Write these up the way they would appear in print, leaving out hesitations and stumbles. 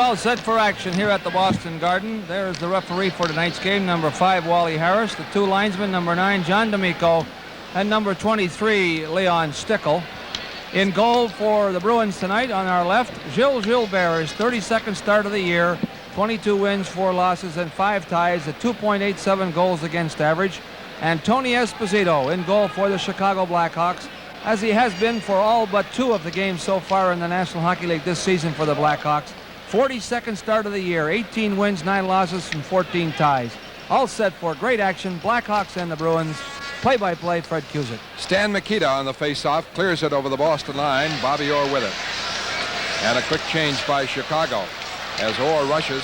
all set for action here at the Boston Garden. There's the referee for tonight's game, number 5, Wally Harris. The two linesmen, number 9, John D'Amico, and number 23, Leon Stickle. In goal for the Bruins tonight on our left, Gilles Gilbert, his 32nd start of the year, 22 wins, 4 losses, and 5 ties, at 2.87 goals against average. And Tony Esposito in goal for the Chicago Blackhawks, as he has been for all but 2 of the games so far in the National Hockey League this season for the Blackhawks. 42nd start of the year, 18 wins, 9 losses, and 14 ties. All set for great action, Blackhawks and the Bruins. Play-by-play, Fred Cusick. Stan Mikita on the face-off, clears it over the Boston line. Bobby Orr with it. And a quick change by Chicago as Orr rushes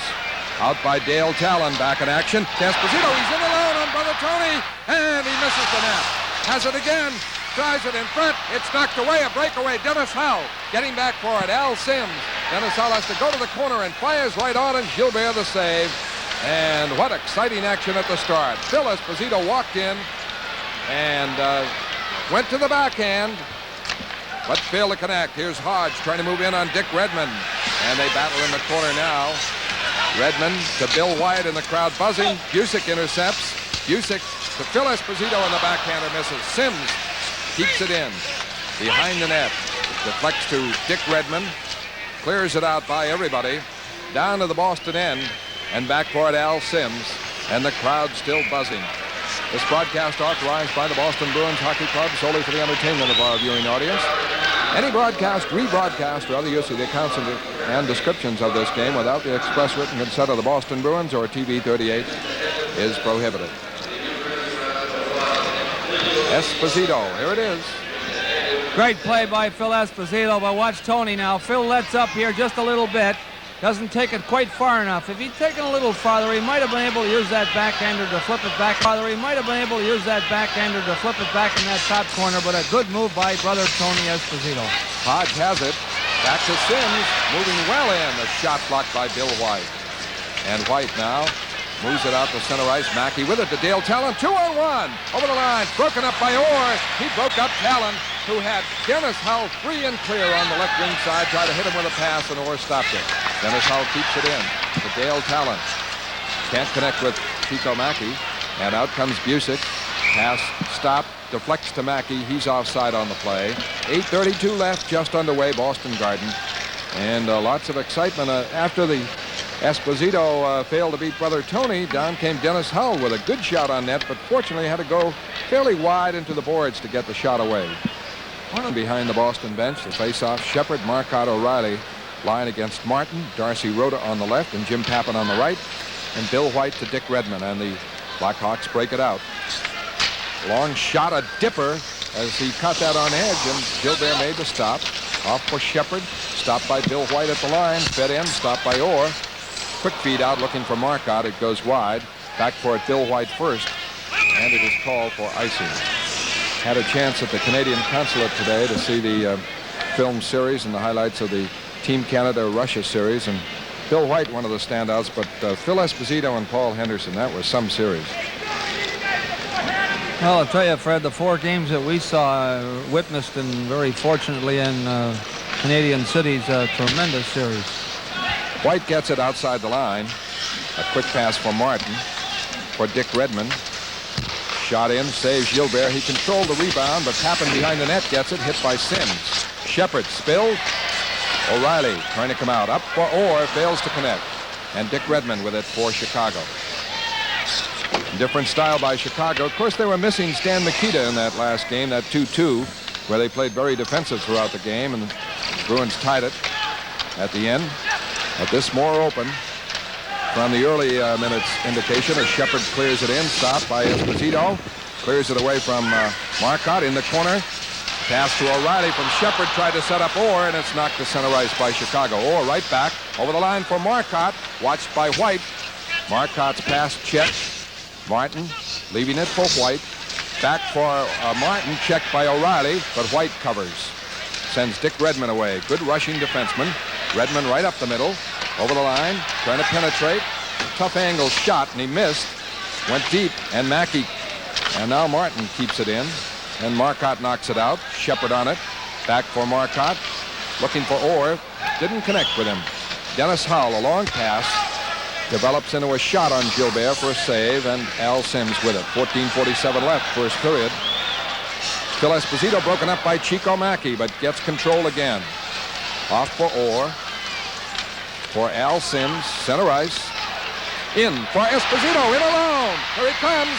out by Dale Talon, back in action. Esposito, he's in alone on Brother Tony, and he misses the net. Has it again. Tries it in front. It's knocked away. A breakaway. Dennis Howe getting back for it. Al Sims. Dennis Howe has to go to the corner and fires right on, and Gilbert the save. And what exciting action at the start. Phil Esposito walked in and went to the backhand, but failed to connect. Here's Hodge trying to move in on Dick Redmond, and they battle in the corner now. Redmond to Bill Wyatt in the crowd buzzing. Busick intercepts. Busick to Phil Esposito, and the backhander misses. Sims keeps it in behind the net. Deflects to Dick Redmond. Clears it out by everybody. Down to the Boston end. And back for it, Al Sims. And the crowd still buzzing. This broadcast authorized by the Boston Bruins Hockey Club solely for the entertainment of our viewing audience. Any broadcast, rebroadcast, or other use of the accounts and descriptions of this game without the express written consent of the Boston Bruins or TV 38 is prohibited. Esposito, here it is. Great play by Phil Esposito, but watch Tony now. Phil lets up here just a little bit. Doesn't take it quite far enough. If he'd taken a little farther, he might have been able to use that backhander to flip it back farther. He might have been able to use that backhander to flip it back in that top corner, but a good move by brother Tony Esposito. Hodge has it. Back to Sims, moving well in. The shot blocked by Bill White. And White now moves it out to center ice. Mackey with it to Dale Talon. 2-on-1 over the line. Broken up by Orr. He broke up Talon, who had Dennis Howe free and clear on the left wing side. Tried to hit him with a pass, and Orr stopped it. Dennis Howe keeps it in to Dale Talon. Can't connect with Chico Mackey. And out comes Busick. Pass stopped. Deflects to Mackey. He's offside on the play. 8:32 left, just underway, Boston Garden. And lots of excitement after the Esposito failed to beat brother Tony. Down came Dennis Howe with a good shot on net, but fortunately had to go fairly wide into the boards to get the shot away. Behind the Boston bench, the face-off, Shepard, Marcotte, O'Reilly line against Martin, Darcy Rhoda on the left, and Jim Pappen on the right, and Bill White to Dick Redmond, and the Blackhawks break it out. Long shot, a dipper, as he cut that on edge, and Gilbert made the stop. Off for Shepard, stopped by Bill White at the line, fed in, stopped by Orr. Quick feed out, looking for Marcotte. It goes wide. Back for it, Bill White first, and it is called for icing. Had a chance at the Canadian Consulate today to see the film series and the highlights of the Team Canada-Russia series, and Bill White, one of the standouts, but Phil Esposito and Paul Henderson, that was some series. Well, I'll tell you, Fred, the 4 games that we saw, witnessed, and very fortunately in Canadian cities, a tremendous series. White gets it outside the line. A quick pass for Martin, for Dick Redmond. Shot in, saves Gilbert. He controlled the rebound, but Pappen behind the net gets it, hit by Sims. Shepard spilled. O'Reilly trying to come out. Up for Orr, fails to connect. And Dick Redmond with it for Chicago. Different style by Chicago. Of course, they were missing Stan Mikita in that last game, that 2-2, where they played very defensive throughout the game, and the Bruins tied it at the end. But this more open from the early minutes indication as Shepard clears it in, stopped by Esposito. Clears it away from Marcotte in the corner. Pass to O'Reilly from Shepard, tried to set up Orr, and it's knocked to center ice by Chicago. Orr right back, over the line for Marcotte, watched by White. Marcotte's pass checked. Martin leaving it for White. Back for Martin, checked by O'Reilly, but White covers. Sends Dick Redmond away. Good rushing defenseman. Redmond right up the middle, over the line, trying to penetrate. Tough angle shot, and he missed. Went deep, and Mackey. And now Martin keeps it in, and Marcotte knocks it out. Shepard on it. Back for Marcotte. Looking for Orr. Didn't connect with him. Dennis Hull, a long pass, develops into a shot on Gilbert for a save, and Al Sims with it. 14:47 left, first period. Phil Esposito broken up by Chico Mackey, but gets control again. Off for Orr. For Al Sims, center ice. In for Esposito, in alone. Here he comes.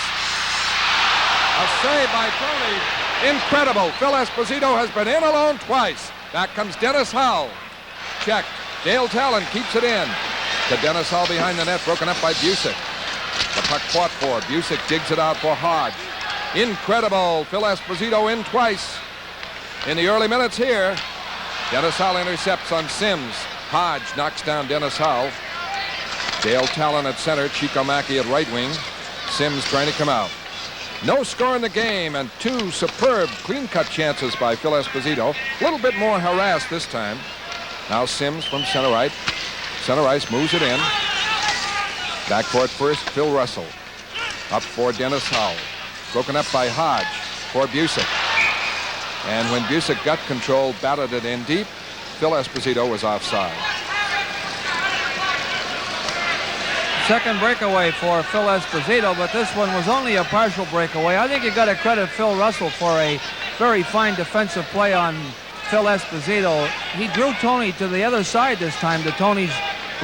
A save by Tony. Incredible. Phil Esposito has been in alone twice. Back comes Dennis Hull. Check. Dale Talon keeps it in. To Dennis Hull behind the net, broken up by Busick. The puck fought for. Busick digs it out for Hodge. Incredible. Phil Esposito in twice. In the early minutes here, Dennis Hull intercepts on Sims. Hodge knocks down Dennis Hull. Dale Talon at center, Chico Mackey at right wing. Sims trying to come out. No score in the game, and two superb clean-cut chances by Phil Esposito. A little bit more harassed this time. Now Sims from center right. Center ice moves it in. Back for it first, Phil Russell. Up for Dennis Hull. Broken up by Hodge for Busick. And when Busick got control, batted it in deep, Phil Esposito was offside. Second breakaway for Phil Esposito, but this one was only a partial breakaway. I think you got to credit Phil Russell for a very fine defensive play on Phil Esposito. He drew Tony to the other side this time, to Tony's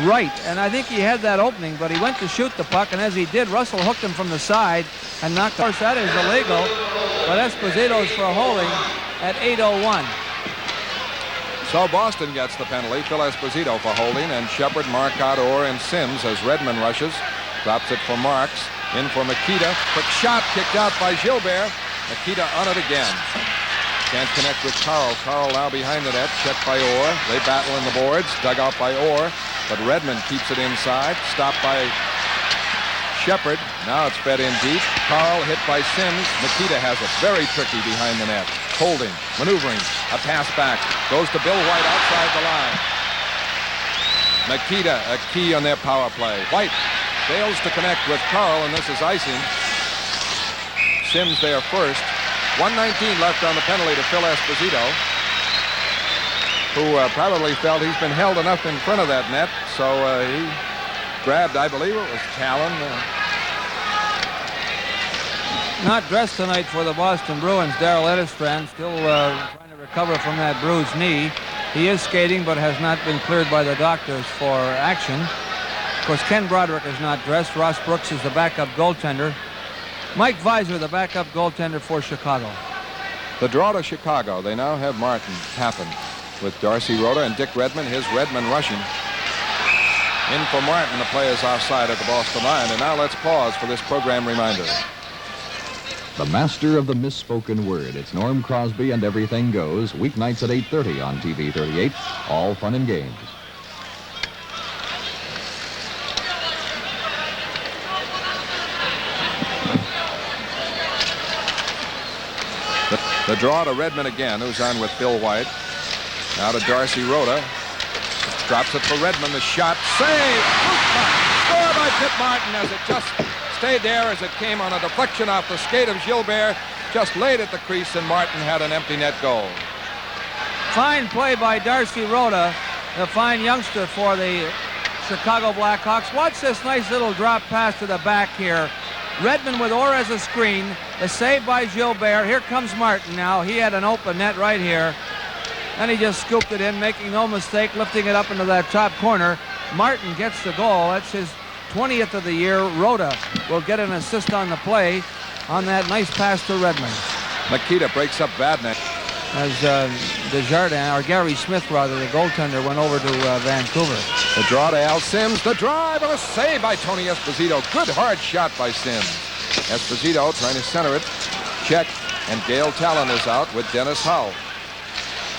right, and I think he had that opening, but he went to shoot the puck, and as he did, Russell hooked him from the side and knocked. Of course, that is illegal, but Esposito's for holding at 8:01. So Boston gets the penalty. Phil Esposito for holding, and Shepard, Marcotte, Orr, and Sims as Redmond rushes. Drops it for Marks. In for Makita. Quick shot kicked out by Gilbert. Makita on it again. Can't connect with Carl. Carl now behind the net. Checked by Orr. They battle in the boards. Dug out by Orr. But Redmond keeps it inside. Stopped by Shepard. Now it's fed in deep. Carl hit by Sims. Makita has it. Very tricky behind the net. Holding. Maneuvering. A pass back. Goes to Bill White outside the line. Makita, a key on their power play. White fails to connect with Carl, and this is icing. Sims there first. 1:19 left on the penalty to Phil Esposito, who probably felt he's been held enough in front of that net, so he grabbed, I believe it was Talon. Not dressed tonight for the Boston Bruins. Darrell Edestrand still trying to recover from that bruised knee. He is skating, but has not been cleared by the doctors for action. Of course, Ken Broderick is not dressed. Ross Brooks is the backup goaltender. Mike Visor, the backup goaltender for Chicago. The draw to Chicago. They now have Martin happen with Darcy Rhoda and Dick Redmond. Here's Redmond rushing. In for Martin. The play is offside at the Boston line. And now let's pause for this program reminder. The master of the misspoken word. It's Norm Crosby and Everything Goes. Weeknights at 8:30 on TV 38. All fun and games. The draw to Redmond again, who's on with Bill White. Now to Darcy Rhoda. Drops it for Redmond. The shot. Save! Score by Pit Martin as it just stayed there as it came on a deflection off the skate of Gilbert. Just laid at the crease, and Martin had an empty net goal. Fine play by Darcy Rhoda, the fine youngster for the Chicago Blackhawks. Watch this nice little drop pass to the back here. Redmond with Orr as a screen. The save by Gilbert. Here comes Martin now. He had an open net right here. And he just scooped it in, making no mistake, lifting it up into that top corner. Martin gets the goal. That's his 20th of the year. Rhoda will get an assist on the play on that nice pass to Redmond. Makita breaks up Vadnais. As Desjardins, or Gary Smith rather, the goaltender, went over to Vancouver. The draw to Al Sims. The drive and a save by Tony Esposito. Good hard shot by Sims. Esposito trying to center it. Check. And Dale Talon is out with Dennis Hull.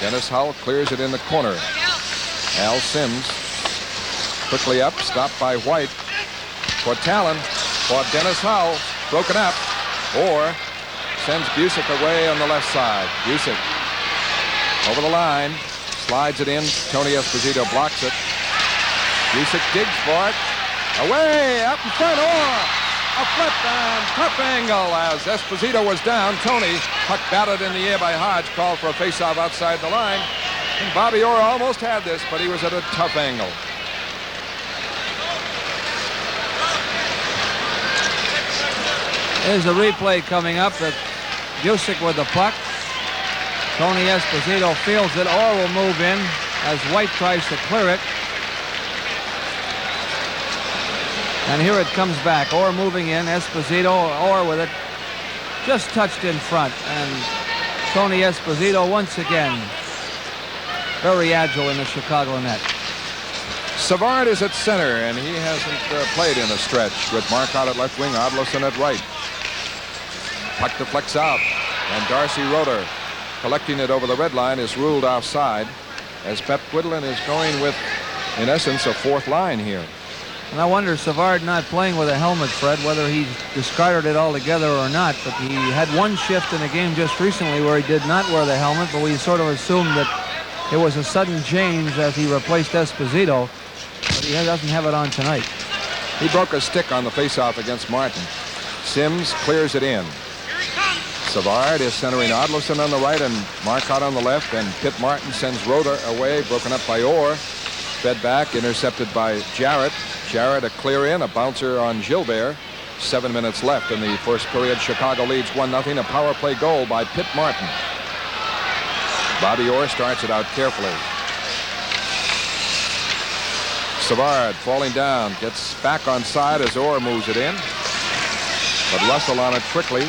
Dennis Hull clears it in the corner. Al Sims quickly up. Stopped by White. For Talon. For Dennis Hull. Broken up. Or sends Busick away on the left side. Busick over the line. Slides it in. Tony Esposito blocks it. Busick digs for it. Away, up in front, Orr. A flip and tough angle as Esposito was down. Tony, puck batted in the air by Hodge, called for a faceoff outside the line. And Bobby Orr almost had this, but he was at a tough angle. Here's the replay coming up. Busick with the puck. Tony Esposito fields it. Orr will move in as White tries to clear it. And here it comes back. Orr moving in. Esposito, Orr with it. Just touched in front. And Tony Esposito once again very agile in the Chicago net. Savard is at center, and he hasn't played in a stretch with Marcotte at left wing, Odlison at right. Puck deflects out, and Darcy Roeder collecting it over the red line is ruled offside as Pep Quidlin is going with, in essence, a fourth line here. And I wonder, Savard not playing with a helmet, Fred, whether he discarded it altogether or not. But he had one shift in a game just recently where he did not wear the helmet, but we sort of assumed that it was a sudden change as he replaced Esposito. But he doesn't have it on tonight. He broke a stick on the faceoff against Martin. Sims clears it in. Savard is centering Odlison on the right and Marcotte on the left, and Pitt Martin sends Roeder away, broken up by Orr. Fed back, intercepted by Jarrett. Jarrett a clear in, a bouncer on Gilbert. 7 minutes left in the first period. Chicago leads 1-0. A power play goal by Pitt Martin. Bobby Orr starts it out carefully. Savard falling down, gets back on side as Orr moves it in. But Russell on it quickly.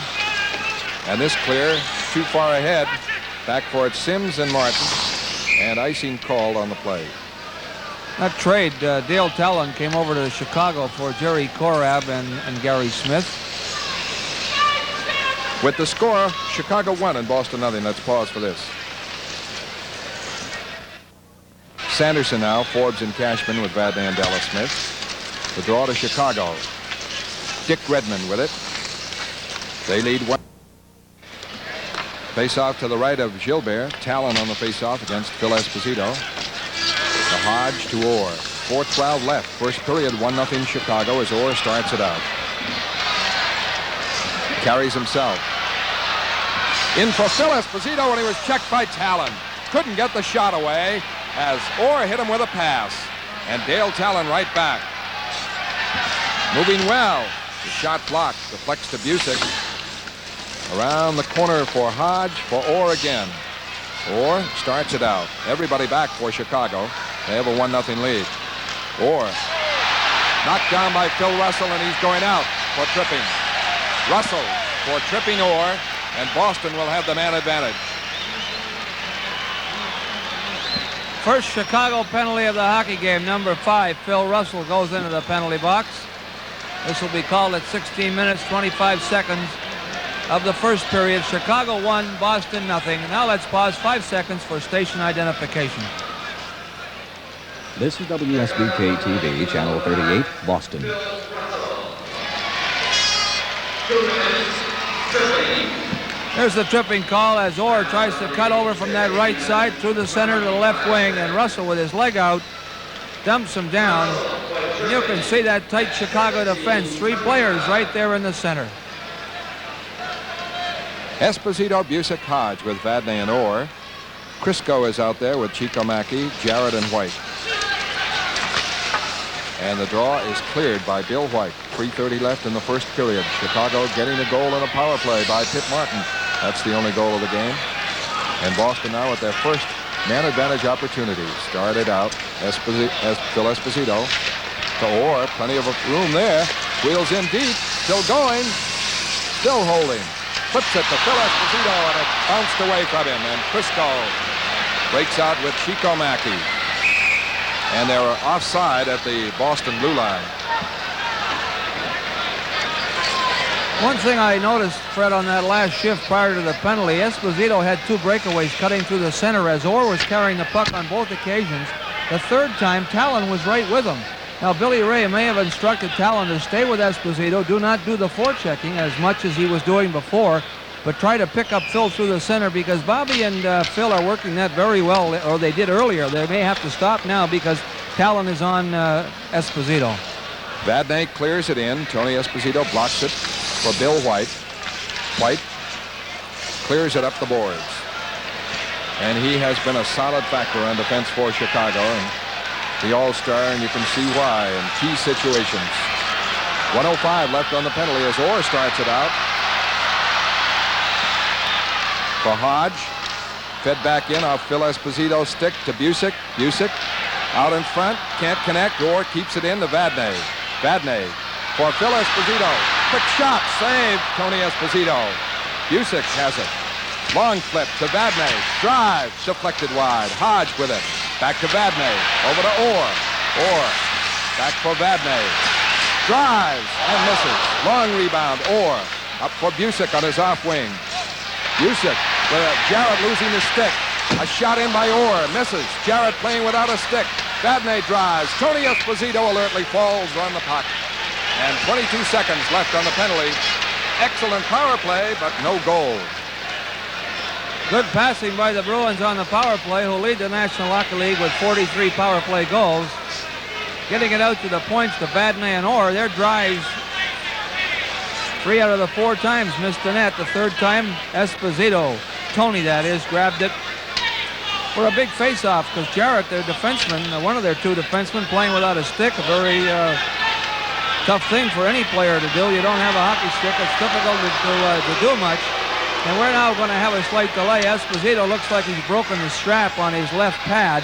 And this clear, too far ahead. Back for it, Sims and Martin. And icing called on the play. That trade, Dale Talon came over to Chicago for Jerry Korab and Gary Smith. With the score, Chicago 1 and Boston 0. Let's pause for this. Sanderson now, Forbes and Cashman with Vadnais and Dallas Smith. The draw to Chicago. Dick Redmond with it. They lead 1. Face-off to the right of Gilbert. Talon on the face-off against Phil Esposito. To Hodge to Orr. 4:12 left. First period, 1-0 Chicago as Orr starts it out. Carries himself. In for Phil Esposito, and he was checked by Talon. Couldn't get the shot away as Orr hit him with a pass. And Dale Talon right back. Moving well. The shot blocked. Deflects to Busick. Around the corner for Hodge, for Orr again. Orr starts it out. Everybody back for Chicago. They have a 1-0 lead. Orr knocked down by Phil Russell, and he's going out for tripping. Russell for tripping Orr, and Boston will have the man advantage. First Chicago penalty of the hockey game, number 5. Phil Russell goes into the penalty box. This will be called at 16 minutes, 25 seconds of the first period. Chicago 1, Boston 0. Now let's pause 5 seconds for station identification. This is WSBK-TV, Channel 38, Boston. There's the tripping call as Orr tries to cut over from that right side through the center to the left wing, and Russell with his leg out dumps him down. And you can see that tight Chicago defense. 3 players right there in the center. Esposito, Busick, Hodge with Vadnais and Orr. Crisco is out there with Chico Mackey, Jarrett, and White. And the draw is cleared by Bill White. 3:30 left in the first period. Chicago getting a goal in a power play by Pitt Martin. That's the only goal of the game. And Boston now with their first man advantage opportunity. Started out Phil Esposito to Orr. Plenty of room there. Wheels in deep. Still going. Still holding. Flips it to Phil Esposito, and it bounced away from him. And Crisco breaks out with Chico Mackey. And they were offside at the Boston blue line. One thing I noticed, Fred, on that last shift prior to the penalty, Esposito had 2 breakaways cutting through the center as Orr was carrying the puck on both occasions. The third time, Talon was right with him. Now, Billy Ray may have instructed Talon to stay with Esposito, do not do the forechecking as much as he was doing before, but try to pick up Phil through the center, because Bobby and Phil are working that very well, or they did earlier. They may have to stop now because Talon is on Esposito. Vadnais clears it in. Tony Esposito blocks it for Bill White. White clears it up the boards. And he has been a solid factor on defense for Chicago. And the all-star, and you can see why in key situations. 1:05 left on the penalty as Orr starts it out. For Hodge. Fed back in off Phil Esposito's stick to Busick. Busick out in front. Can't connect. Orr keeps it in to Vadnais. Vadnais for Phil Esposito. Quick shot. Saved. Tony Esposito. Busick has it. Long flip to Vadnais. Drive. Deflected wide. Hodge with it. Back to Vadnais. Over to Orr. Orr. Back for Vadnais. Drives and misses. Long rebound. Orr. Up for Busick on his off wing. Busick with Jarrett losing his stick. A shot in by Orr. Misses. Jarrett playing without a stick. Vadnais drives. Tony Esposito alertly falls on the puck. And 22 seconds left on the penalty. Excellent power play, but no goal. Good passing by the Bruins on the power play, who lead the National Hockey League with 43 power play goals. Getting it out to the points to Vadnais and Orr. Their drives, 3 out of the 4 times missed the net. The third time, Esposito, Tony that is, grabbed it for a big face-off because Jarrett, their defenseman, one of their 2 defensemen playing without a stick, a very tough thing for any player to do. You don't have a hockey stick. It's difficult to do much. And we're now going to have a slight delay. Esposito looks like he's broken the strap on his left pad,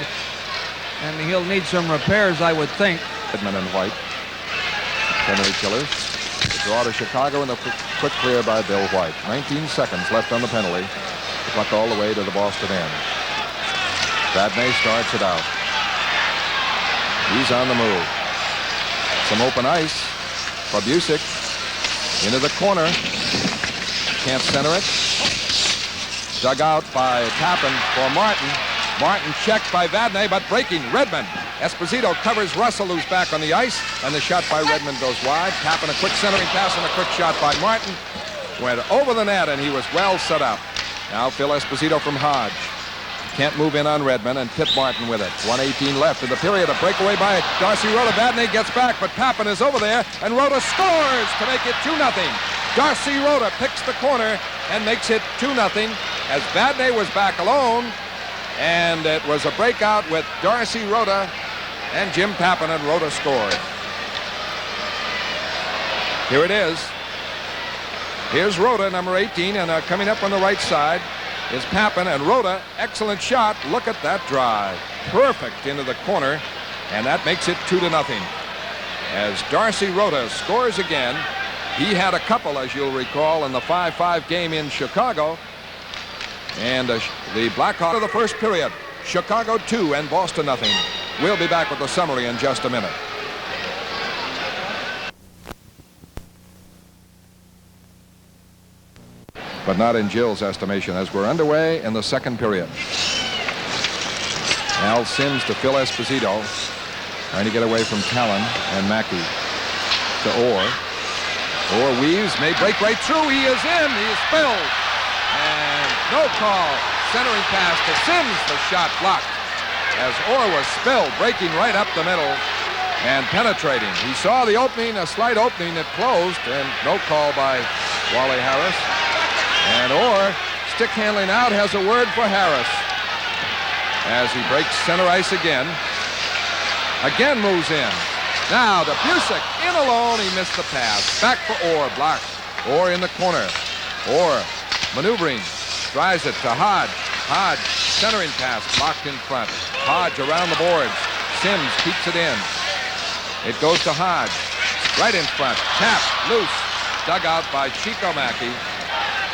and he'll need some repairs, I would think. Edmund and White, penalty killers. The draw to Chicago and the quick clear by Bill White. 19 seconds left on the penalty. The puck all the way to the Boston end. Vadnais starts it out. He's on the move. Some open ice for Busick. Into the corner. Can't center it. Dug out by Tappan for Martin. Martin checked by Vadnais, but breaking Redmond. Esposito covers Russell, who's back on the ice, and the shot by Redmond goes wide. Tappan a quick centering pass and a quick shot by Martin. Went over the net, and he was well set up. Now Phil Esposito from Hodge. Can't move in on Redmond, and Pitt Martin with it. 1:18 left in the period. A breakaway by Darcy Rota. Vadnais gets back, but Tappan is over there, and Rota scores to make it 2-0. Darcy Rota picks the corner and makes it 2-0 as Vadnais was back alone, and it was a breakout with Darcy Rota and Jim Tappan, and Rota scored. Here it is. Here's Rota, number 18, and coming up on the right side is Papin, and Rota, excellent shot. Look at that drive. Perfect into the corner, and that makes it 2-0. As Darcy Rota scores again. He had a couple, as you'll recall, in the 5-5 game in Chicago. And the Blackhawks of the first period. Chicago 2 and Boston 0. We'll be back with the summary in just a minute. But not in Jill's estimation, as we're underway in the second period. Al Sims to Phil Esposito, trying to get away from Talon and Mackey to Orr. Orr weaves, may break right through. He is in. He is spilled. And no call. Centering pass to Sims. The shot blocked as Orr was spilled, breaking right up the middle and penetrating. He saw the opening, a slight opening that closed, and no call by Wally Harris. And Orr, stick handling out, has a word for Harris as he breaks center ice again. Again moves in. Now to Busick, in alone, he missed the pass. Back for Orr, blocked. Orr in the corner. Orr maneuvering, drives it to Hodge. Hodge, centering pass, blocked in front. Hodge around the boards. Sims keeps it in. It goes to Hodge, right in front. Tap, loose, dug out by Chico Mackey.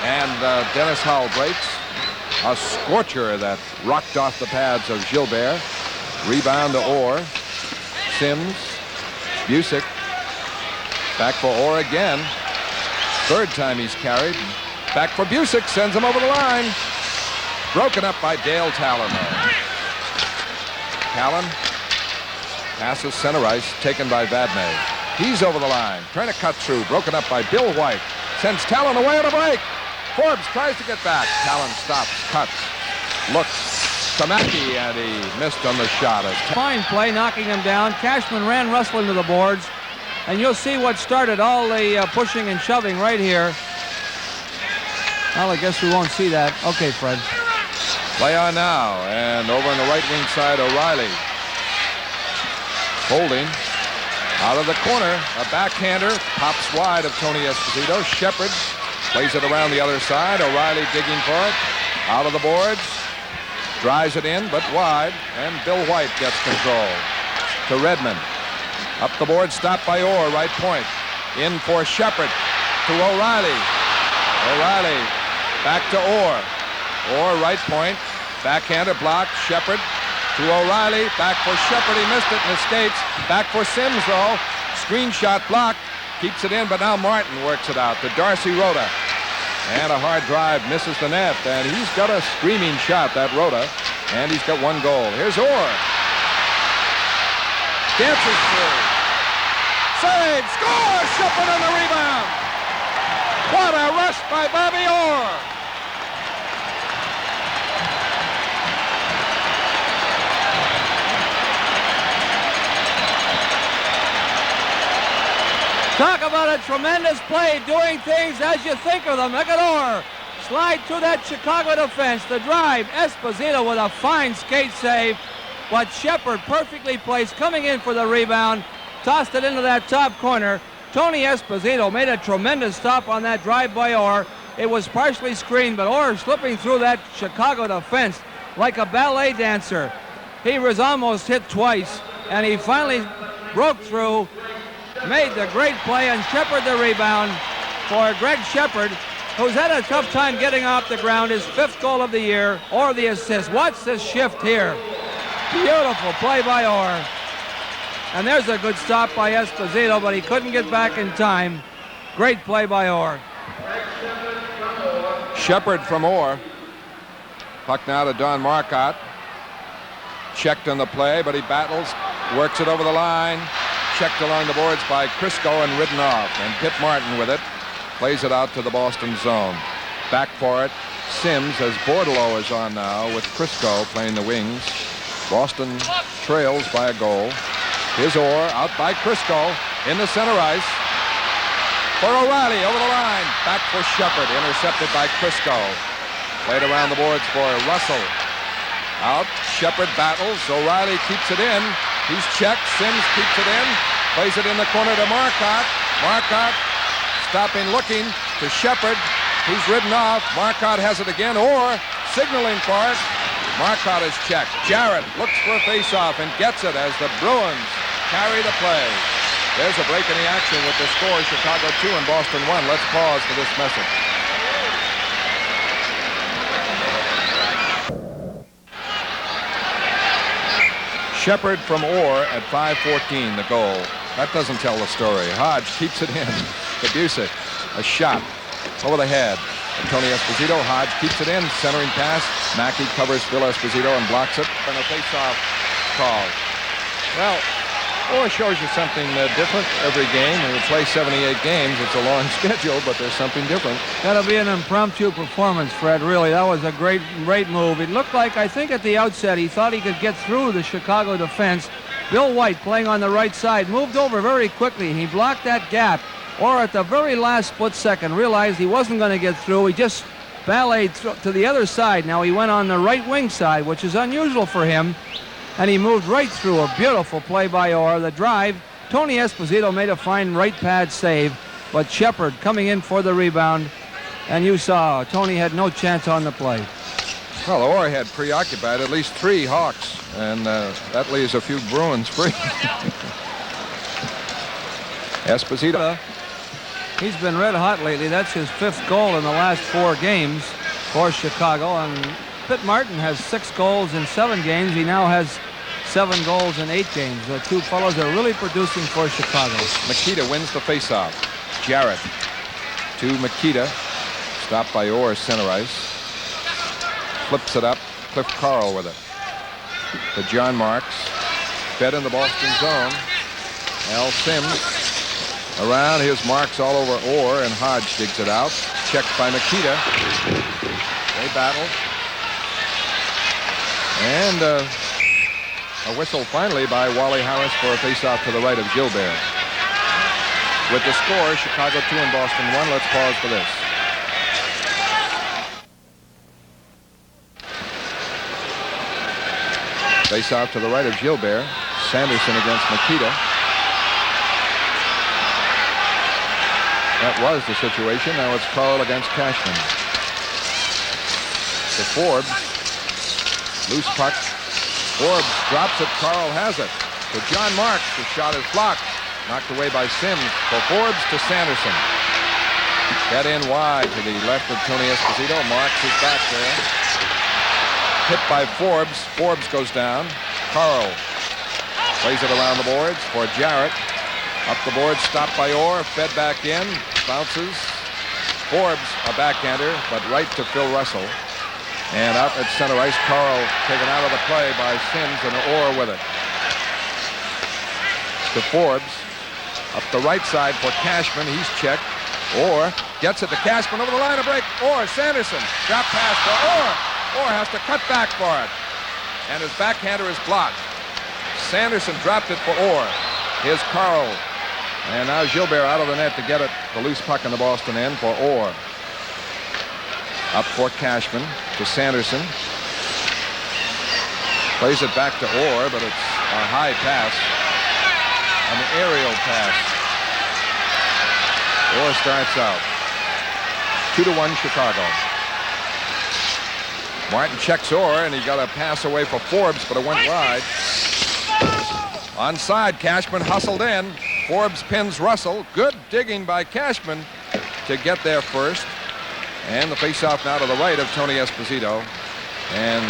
And Dennis Hull breaks. A scorcher that rocked off the pads of Gilbert. Rebound to Orr. Sims. Busick. Back for Orr again. Third time he's carried. Back for Busick. Sends him over the line. Broken up by Dale Talon. Talon passes center ice. Taken by Vadnais. He's over the line. Trying to cut through. Broken up by Bill White. Sends Talon away on a break. Forbes tries to get back. Talon stops. Cuts. Looks to Mackey, and he missed on the shot. Fine play, knocking him down. Cashman ran rustling to the boards, and you'll see what started all the pushing and shoving right here. Well, I guess we won't see that. Okay, Fred. Play on now, and over on the right wing side, O'Reilly. Holding. Out of the corner, a backhander pops wide of Tony Esposito. Shepard plays it around the other side. O'Reilly digging for it. Out of the boards. Drives it in, but wide. And Bill White gets control. To Redmond. Up the board, stopped by Orr, right point. In for Shepard. To O'Reilly. O'Reilly back to Orr. Orr, right point. Backhander blocked. Shepard to O'Reilly. Back for Shepard. He missed it and escapes. Back for Sims, though. Screen shot blocked. Keeps it in, but now Martin works it out to Darcy Rhoda. And a hard drive misses the net. And he's got a screaming shot, that Rhoda. And he's got one goal. Here's Orr. Dances through. Save! Score! Shepard on the rebound. What a rush by Bobby Orr. Talk about a tremendous play, doing things as you think of them. Look at Orr. Slide through that Chicago defense. The drive. Esposito with a fine skate save. But Shepard perfectly placed, coming in for the rebound. Tossed it into that top corner. Tony Esposito made a tremendous stop on that drive by Orr. It was partially screened, but Orr slipping through that Chicago defense like a ballet dancer. He was almost hit twice, and he finally broke through. Made the great play, and Shepard the rebound for Greg Shepard, who's had a tough time getting off the ground. His 5th goal of the year, or the assist. Watch this shift here. Beautiful play by Orr. And there's a good stop by Esposito, but he couldn't get back in time. Great play by Orr. Shepard from Orr. Puck now to Don Marcotte. Checked on the play, but he battles. Works it over the line. Checked along the boards by Crisco and ridden off. And Pitt Martin with it. Plays it out to the Boston zone. Back for it. Sims, as Bordelot is on now with Crisco playing the wings. Boston trails by a goal. Here's Orr out by Crisco in the center ice. For O'Reilly over the line. Back for Shepard. Intercepted by Crisco. Played around the boards for Russell. Out. Shepard battles. O'Reilly keeps it in. He's checked. Sims keeps it in. Plays it in the corner to Marcotte. Marcotte stopping, looking to Shepard. He's ridden off. Marcotte has it again. Orr signaling for it. Marcotte is checked. Jarrett looks for a face-off and gets it as the Bruins carry the play. There's a break in the action with the score. Chicago 2 and Boston 1. Let's pause for this message. Shepard from Orr at 5:14, the goal. That doesn't tell the story. Hodge keeps it in to Busick. A shot over the head. And Tony Esposito. Hodge keeps it in. Centering pass. Mackey covers Phil Esposito and blocks it. And a face-off call. Well, Orr shows you something different every game. When you play 78 games, it's a long schedule, but there's something different. That'll be an impromptu performance, Fred, really. That was a great move. It looked like, I think at the outset, he thought he could get through the Chicago defense. Bill White, playing on the right side, moved over very quickly. He blocked that gap. Or at the very last split second, realized he wasn't going to get through. He just balleted to the other side. Now he went on the right wing side, which is unusual for him. And he moved right through. A beautiful play by Orr. The drive, Tony Esposito made a fine right pad save, but Shepard coming in for the rebound, and you saw Tony had no chance on the play. Well, Orr had preoccupied at least 3 Hawks, and that leaves a few Bruins free. Esposito. He's been red hot lately. That's his 5th goal in the last 4 games for Chicago, and Pitt Martin has 6 goals in 7 games. He now has 7 goals in 8 games. The two fellows are really producing for Chicago. Makita wins the faceoff. Jarrett to Makita. Stopped by Orr, center ice. Flips it up. Cliff Carl with it. To John Marks. Fed in the Boston zone. Al Sims. Around, here's Marks all over Orr, and Hodge digs it out. Checked by Makita. They battle. And a whistle finally by Wally Harris for a faceoff to the right of Gilbert. With the score, Chicago 2 and Boston 1. Let's pause for this. Faceoff to the right of Gilbert. Sanderson against Makita. That was the situation. Now it's Carl against Cashman. To Forbes. Loose puck. Forbes drops it. Carl has it. To John Marks. The shot is blocked. Knocked away by Sims. For Forbes to Sanderson. Get in wide to the left of Tony Esposito. Marks is back there. Hit by Forbes. Forbes goes down. Carl plays it around the boards for Jarrett. Up the board, stopped by Orr, fed back in, bounces. Forbes, a backhander, but right to Phil Russell. And out at center ice, Carl taken out of the play by Sims and Orr with it. To Forbes, up the right side for Cashman, he's checked. Orr gets it to Cashman over the line of break. Orr, Sanderson, drop pass for Orr. Orr has to cut back for it. And his backhander is blocked. Sanderson dropped it for Orr. Here's Carl. And now Gilbert out of the net to get it, the loose puck in the Boston end for Orr. Up for Cashman to Sanderson. Plays it back to Orr, but it's a high pass. An aerial pass. Orr starts out. 2-1 Chicago. Martin checks Orr, and he got a pass away for Forbes, but it went wide. Onside, Cashman hustled in. Forbes pins Russell. Good digging by Cashman to get there first. And the faceoff now to the right of Tony Esposito. And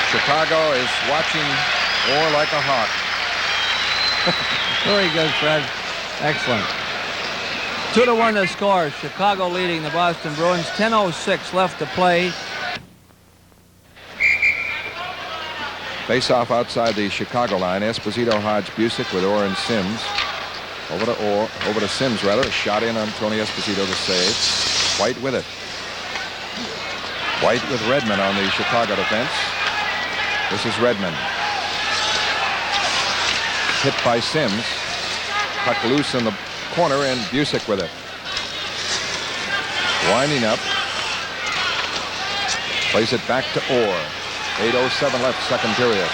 Chicago is watching Orr like a hawk. Very good, Fred. Excellent. 2-1 to score. Chicago leading the Boston Bruins. 10:06 left to play. Face-off outside the Chicago line. Esposito, Hodge, Busick with Orr and Sims. Over to Sims, rather. A shot in on Tony Esposito to save. White with it. White with Redmond on the Chicago defense. This is Redmond. Hit by Sims. Puck loose in the corner, and Busick with it. Winding up. Plays it back to Orr. 8:07 left, second period.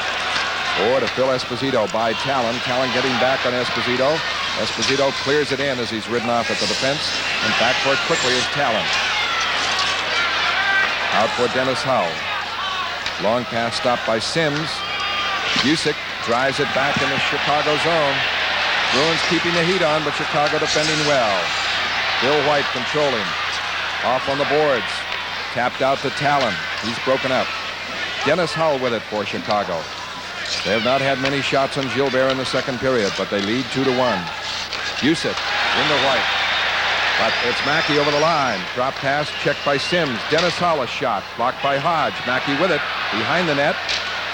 Orr to Phil Esposito by Talon. Talon getting back on Esposito. Esposito clears it in as he's ridden off at the defense. And back for it quickly is Talon. Out for Dennis Hull. Long pass stopped by Sims. Busick drives it back in the Chicago zone. Bruins keeping the heat on, but Chicago defending well. Bill White controlling. Off on the boards. Tapped out to Talon. He's broken up. Dennis Hull with it for Chicago. They have not had many shots on Gilbert in the second period, but they lead 2-1. Busick into White. But it's Mackey over the line. Drop pass checked by Sims. Dennis Hull a shot. Blocked by Hodge. Mackey with it. Behind the net.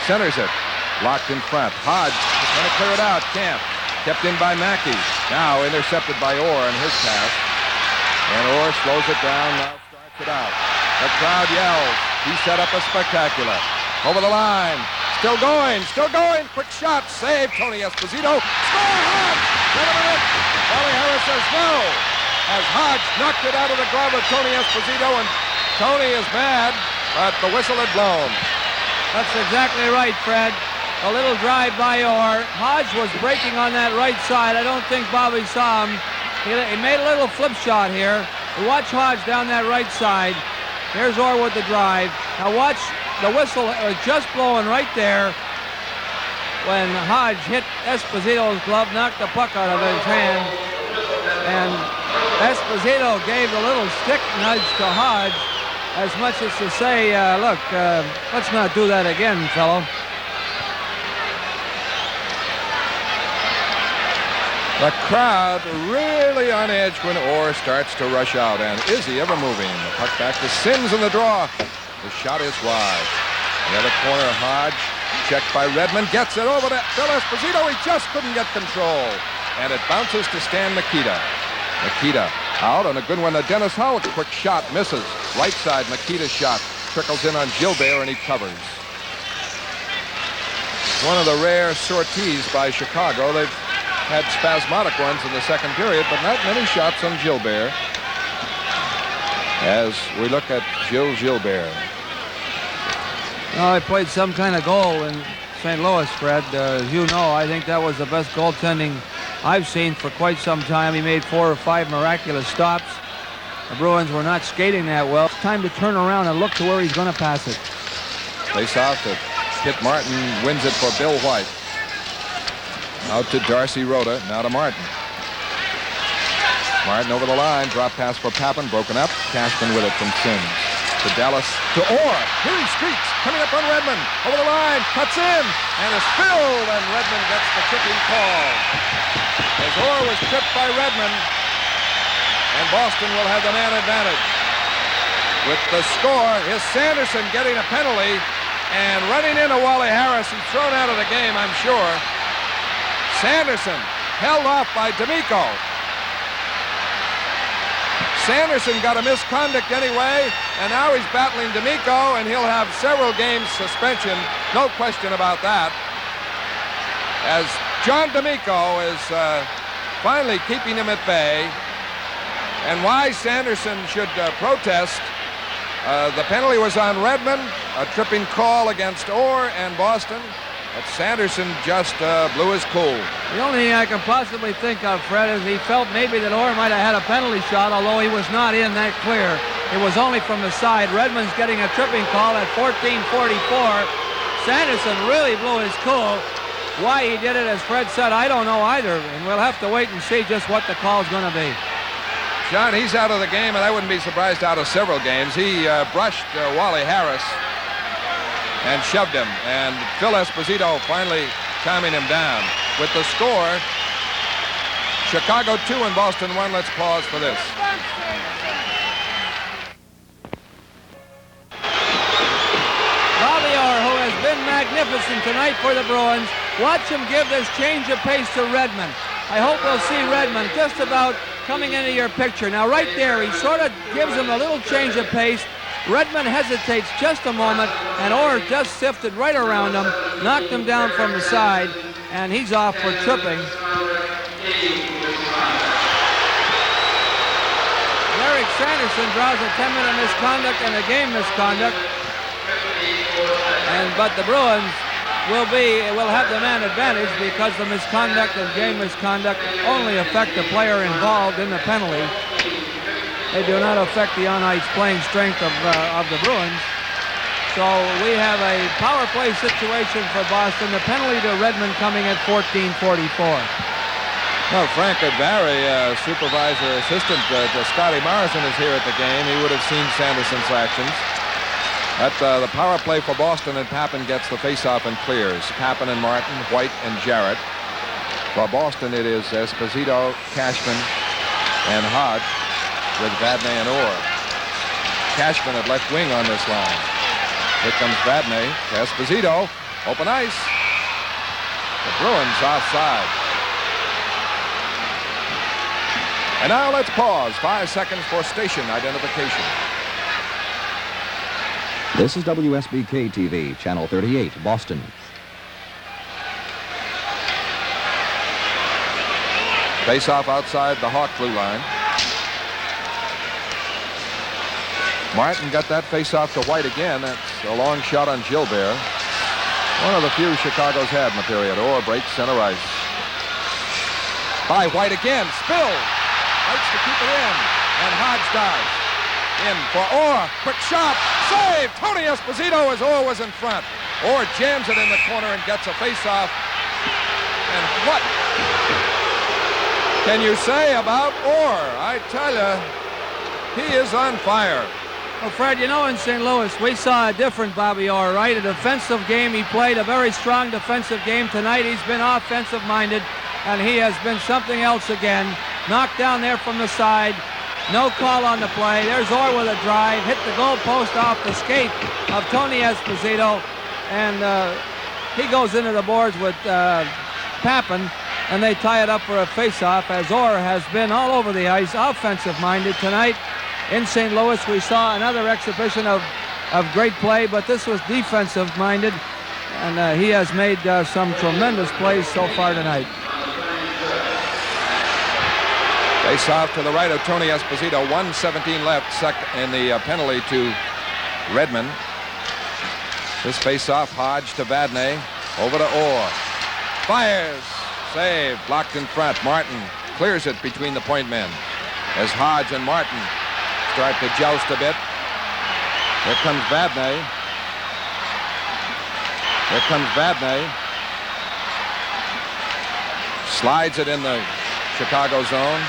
Centers it. Locked in front. Hodge is going to clear it out. Can't. Kept in by Mackey. Now intercepted by Orr in his pass. And Orr slows it down. Now starts it out. The crowd yells. He set up a spectacular. Over the line. Still going. Still going. Quick shot. Save. Tony Esposito. Score Hodge. Get him in it. Wally Harris says no. As Hodge knocked it out of the glove of Tony Esposito, and Tony is mad, but the whistle had blown. That's exactly right, Fred. A little drive by Orr. Hodge was breaking on that right side. I don't think Bobby saw him. He made a little flip shot here. Watch Hodge down that right side. Here's Orr with the drive. Now watch the whistle just blowing right there when Hodge hit Esposito's glove, knocked the puck out of his hand, and Esposito gave a little stick nudge to Hodge, as much as to say, look, let's not do that again, fellow. The crowd really on edge when Orr starts to rush out. And is he ever moving? The puck back to Sims in the draw. The shot is wide. The other corner, Hodge, checked by Redmond, gets it over to Phil Esposito. He just couldn't get control. And it bounces to Stan Mikita. Mikita out, and a good one to Dennis Hull. Quick shot, misses. Right side, Mikita's shot. Trickles in on Gilbert, and he covers. One of the rare sorties by Chicago. They've had spasmodic ones in the second period, but not many shots on Gilbert. As we look at Gilbert. Well, he played some kind of goal in St. Louis, Fred. As you know, I think that was the best goaltending I've seen for quite some time. He made 4 or 5 miraculous stops. The Bruins were not skating that well. It's time to turn around and look to where he's going to pass it. Face off to Kit Martin, wins it for Bill White. Out to Darcy Rhoda, now to Martin. Martin over the line, drop pass for Papin, broken up. Cashman with it from Sims. To Dallas, to Orr. Here he streaks, coming up on Redmond. Over the line, cuts in, and is filled, and Redmond gets the tripping call. As Orr was tripped by Redmond, and Boston will have the man advantage. With the score, is Sanderson getting a penalty, and running into Wally Harris, he's thrown out of the game, I'm sure. Sanderson held off by D'Amico. Sanderson got a misconduct anyway, and now he's battling D'Amico, and he'll have several games suspension, no question about that. As John D'Amico is finally keeping him at bay, and why Sanderson should protest, the penalty was on Redmond, a tripping call against Orr and Boston. But Sanderson just blew his cool. The only thing I can possibly think of, Fred, is he felt maybe that Orr might have had a penalty shot, although he was not in that clear. It was only from the side. Redmond's getting a tripping call at 14:44. Sanderson really blew his cool. Why he did it, as Fred said, I don't know either, and we'll have to wait and see just what the call's going to be. John, he's out of the game, and I wouldn't be surprised out of several games. He brushed Wally Harris and shoved him, and Phil Esposito finally calming him down. With the score, Chicago 2 and Boston 1. Let's pause for this. Bobby Orr, who has been magnificent tonight for the Bruins. Watch him give this change of pace to Redmond. I hope we'll see Redmond just about coming into your picture. Now right there, he sort of gives him a little change of pace. Redmond hesitates just a moment, and Orr just sifted right around him, knocked him down from the side, and he's off for tripping. Derek Sanderson draws a 10-minute misconduct and a game misconduct, but the Bruins will have the man advantage because the misconduct and game misconduct only affect the player involved in the penalty. They do not affect the on-ice playing strength of the Bruins. So we have a power play situation for Boston. The penalty to Redmond coming at 14:44. Well, Frank Barry, supervisor assistant to Scotty Morrison, is here at the game. He would have seen Sanderson's actions. At the power play for Boston, and Papin gets the face-off and clears. Papin and Martin, White and Jarrett. For Boston, it is Esposito, Cashman, and Hodge, with Vadnais and Orr. Cashman at left wing on this line. Here comes Vadnais to Esposito. Open ice. The Bruins offside. And now let's pause. 5 seconds for station identification. This is WSBK TV, Channel 38, Boston. Face-off outside the Hawk blue line. Martin got that face-off to White again. That's a long shot on Gilbert. One of the few Chicago's had in the period. Orr breaks center ice. By White again. Spill. Fights to keep it in. And Hodge dives. In for Orr. Quick shot. Save. Tony Esposito as Orr was in front. Orr jams it in the corner and gets a face-off. And what can you say about Orr? I tell you, he is on fire. Well, Fred, you know, in St. Louis, we saw a different Bobby Orr, right? A defensive game. He played a very strong defensive game. Tonight, he's been offensive-minded, and he has been something else again. Knocked down there from the side. No call on the play. There's Orr with a drive. Hit the goal post off the skate of Tony Esposito, and he goes into the boards with Papin, and they tie it up for a face-off, as Orr has been all over the ice, offensive-minded tonight. In St. Louis, we saw another exhibition of great play, but this was defensive-minded, and he has made some tremendous plays so far tonight. Face off to the right of Tony Esposito. 1:17 left in the penalty to Redmond. This face off, Hodge to Vadnais. Over to Orr. Fires. Save. Blocked in front. Martin clears it between the point men as Hodge and Martin start to joust a bit. Here comes Vadnais. Here comes Vadnais. Slides it in the Chicago zone.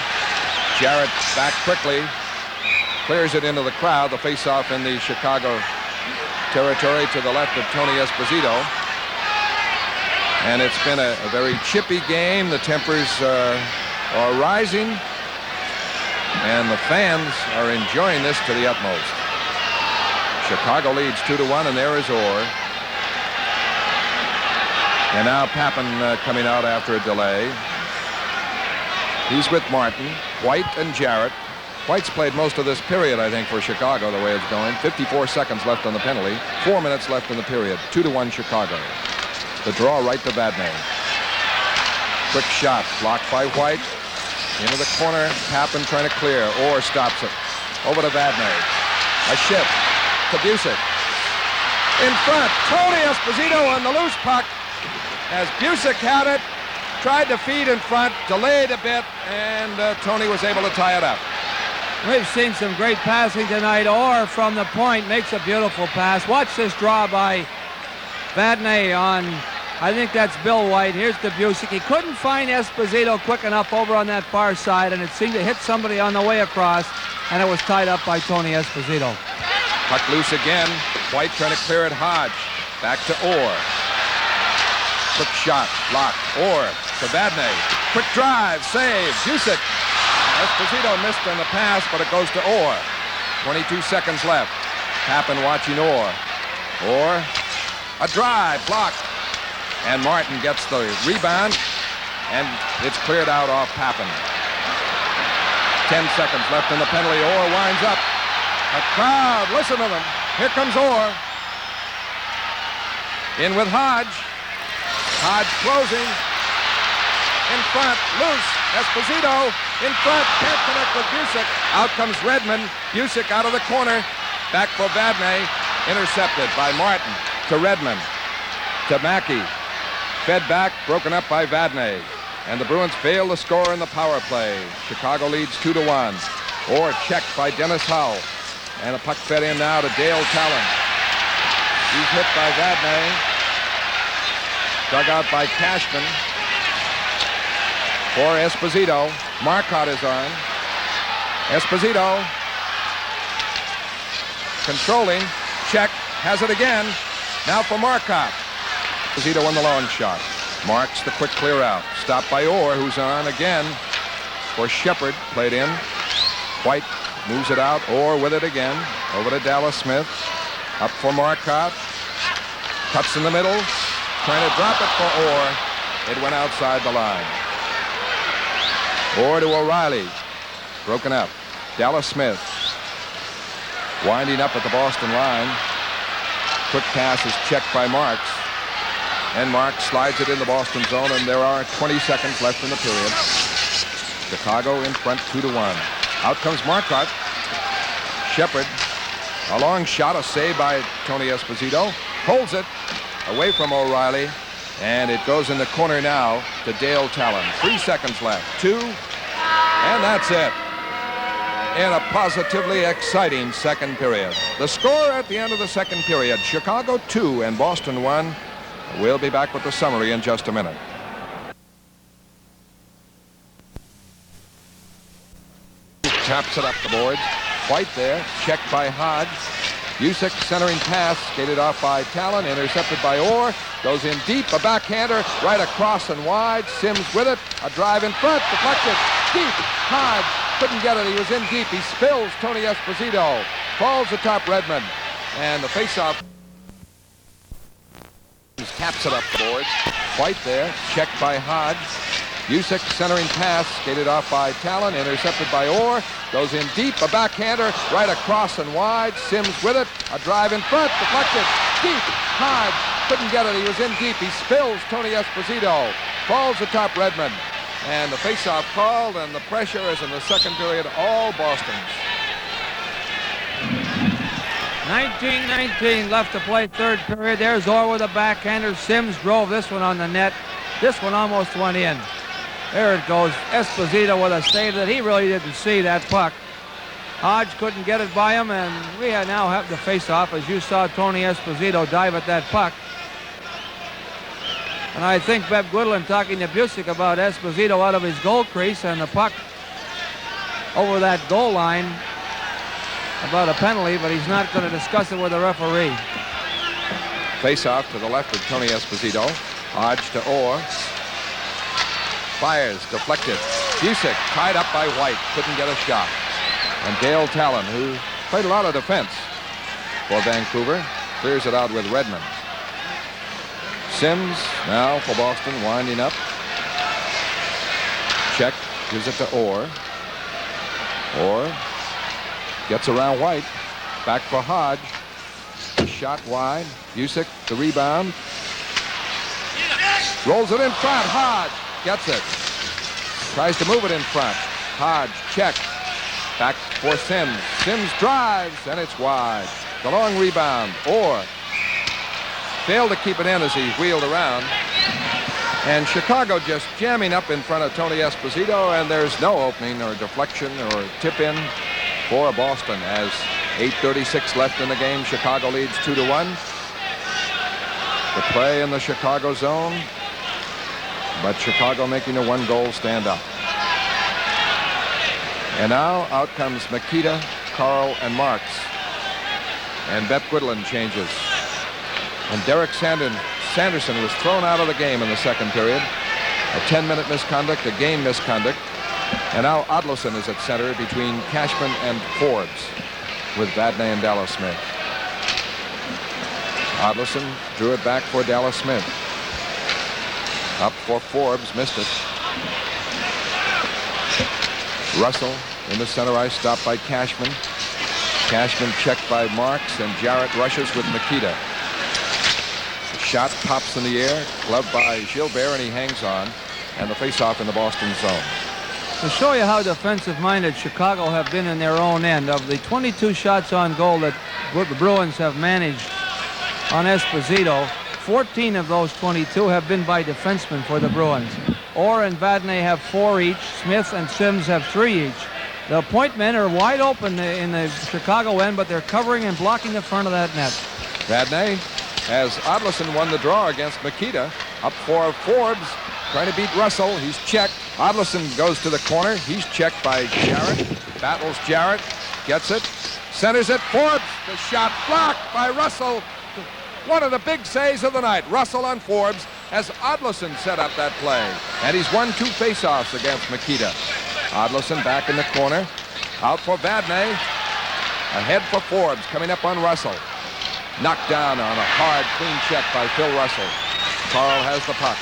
Jarrett back quickly. Clears it into the crowd. The face-off in the Chicago territory to the left of Tony Esposito. And it's been a very chippy game. The tempers are rising. And the fans are enjoying this to the utmost. Chicago leads 2-1, and there is Orr. And now Pappen coming out after a delay. He's with Martin, White, and Jarrett. White's played most of this period, I think, for Chicago, the way it's going. 54 seconds left on the penalty. 4 minutes left in the period. 2-1 Chicago. The draw right to Vadnais. Quick shot, blocked by White. Into the corner, Pappen trying to clear. Orr stops it. Over to Vadnais. A shift to Busick. In front, Tony Esposito on the loose puck. As Busick had it, tried to feed in front, delayed a bit, and Tony was able to tie it up. We've seen some great passing tonight. Orr from the point makes a beautiful pass. Watch this draw by Vadnais on, I think that's Bill White. Here's to Busick. He couldn't find Esposito quick enough over on that far side, and it seemed to hit somebody on the way across, and it was tied up by Tony Esposito. Puck loose again. White trying to clear it. Hodge. Back to Orr. Quick shot. Blocked. Orr to Vadnais. Quick drive. Save. Busick. Esposito missed on the pass, but it goes to Orr. 22 seconds left. Pappen watching Orr. Orr. A drive. Blocked. And Martin gets the rebound, and it's cleared out off Pappen. 10 seconds left in the penalty. Orr winds up. A crowd, listen to them. Here comes Orr. In with Hodge. Hodge closing. In front, loose. Esposito in front, can't connect with Busick. Out comes Redmond. Busick out of the corner. Back for Vadnais. Intercepted by Martin to Redmond. To Mackey. Fed back, broken up by Vadnais. And the Bruins fail to score in the power play. Chicago leads 2-1. Orr checked by Dennis Howe. And a puck fed in now to Dale Talon. He's hit by Vadnais. Dug out by Cashman. For Esposito. Marcotte is on. Esposito. Controlling. Check. Has it again. Now for Marcotte. Esposito on the long shot. Marks the quick clear out. Stopped by Orr, who's on again for Shepard. Played in. White moves it out. Orr with it again. Over to Dallas Smith. Up for Marcotte. Cuts in the middle. Trying to drop it for Orr. It went outside the line. Orr to O'Reilly. Broken up. Dallas Smith. Winding up at the Boston line. Quick pass is checked by Marks. And Marks slides it in the Boston zone, and there are 20 seconds left in the period. Chicago in front 2-1. Out comes Marcotte. Shepard. A long shot, a save by Tony Esposito. Holds it away from O'Reilly. And it goes in the corner now to Dale Talon. 3 seconds left. 2. And that's it. In a positively exciting second period. The score at the end of the second period, Chicago 2 and Boston 1. We'll be back with the summary in just a minute. Taps it up the boards. White there, checked by Hodge. Busick centering pass, skated off by Talon, intercepted by Orr. Goes in deep, a backhander, right across and wide. Sims with it, a drive in front, deflected, deep. Hodge couldn't get it, he was in deep. He spills Tony Esposito. Falls atop Redmond. And the faceoff taps it up the boards. White there, checked by Hodge. Busick centering pass, skated off by Talon, intercepted by Orr. Goes in deep, a backhander, right across and wide. Sims with it, a drive in front, deflected, deep. Hodge couldn't get it, he was in deep. He spills Tony Esposito. Falls atop Redmond. And the faceoff called, and the pressure is in the second period, all Boston's. 19-19 left to play third period. There's Orr with a backhander. Sims drove this one on the net. This one almost went in. There it goes. Esposito with a save that he really didn't see that puck. Hodge couldn't get it by him, and we now have the face-off as you saw Tony Esposito dive at that puck. And I think Bev Goodland talking to Busick about Esposito out of his goal crease and the puck over that goal line about a penalty, but he's not going to discuss it with the referee. Face-off to the left of Tony Esposito. Hodge to Orr. Fires, deflected. Busick tied up by White, couldn't get a shot. And Dale Talon, who played a lot of defense for Vancouver, clears it out with Redmond. Sims now for Boston, winding up. Check, gives it to Orr. Orr gets around White. Back for Hodge. Shot wide. Busick, the rebound. Rolls it in front. Hodge gets it. Tries to move it in front. Hodge, check. Back for Sims. Sims drives, and it's wide. The long rebound. Orr failed to keep it in as he wheeled around. And Chicago just jamming up in front of Tony Esposito, and there's no opening or deflection or tip-in for Boston as 8:36 left in the game. Chicago leads 2-1. The play in the Chicago zone, but Chicago making a one-goal stand-up. And now out comes Mikita, Carl, and Marks. And Beth Goodland changes. And Derek Sanderson was thrown out of the game in the second period. A 10-minute misconduct, a game misconduct. And now Odlison is at center between Cashman and Forbes with Vadnais and Dallas Smith. Odlison drew it back for Dallas Smith. Up for Forbes, missed it. Russell in the center ice, stopped by Cashman. Cashman checked by Marks, and Jarrett rushes with Mikita. The shot pops in the air, gloved by Gilbert, and he hangs on. And the face-off in the Boston zone. To show you how defensive-minded Chicago have been in their own end, of the 22 shots on goal that the Bruins have managed on Esposito, 14 of those 22 have been by defensemen for the Bruins. Orr and Vadnais have 4 each. Smith and Sims have 3 each. The point men are wide open in the Chicago end, but they're covering and blocking the front of that net. Vadnais, as Odlison won the draw against Mikita, up for Forbes, trying to beat Russell. He's checked. Odlison goes to the corner. He's checked by Jarrett. Battles Jarrett. Gets it. Centers it. Forbes. The shot blocked by Russell. One of the big saves of the night. Russell on Forbes as Odlison set up that play. And he's won 2 faceoffs against Mikita. Odlison back in the corner. Out for Vadnais. Ahead for Forbes. Coming up on Russell. Knocked down on a hard, clean check by Phil Russell. Carl has the puck.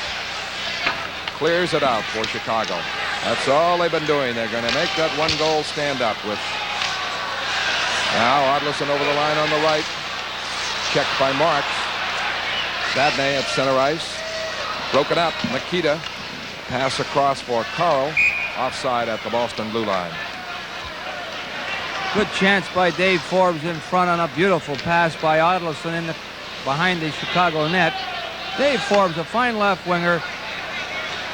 Clears it out for Chicago. That's all they've been doing. They're going to make that one-goal stand-up with. Now Odlison over the line on the right. Checked by Marks. Vadnais at center ice. Broken up. Mikita. Pass across for Carl. Offside at the Boston blue line. Good chance by Dave Forbes in front on a beautiful pass by Odlison behind the Chicago net. Dave Forbes, a fine left winger,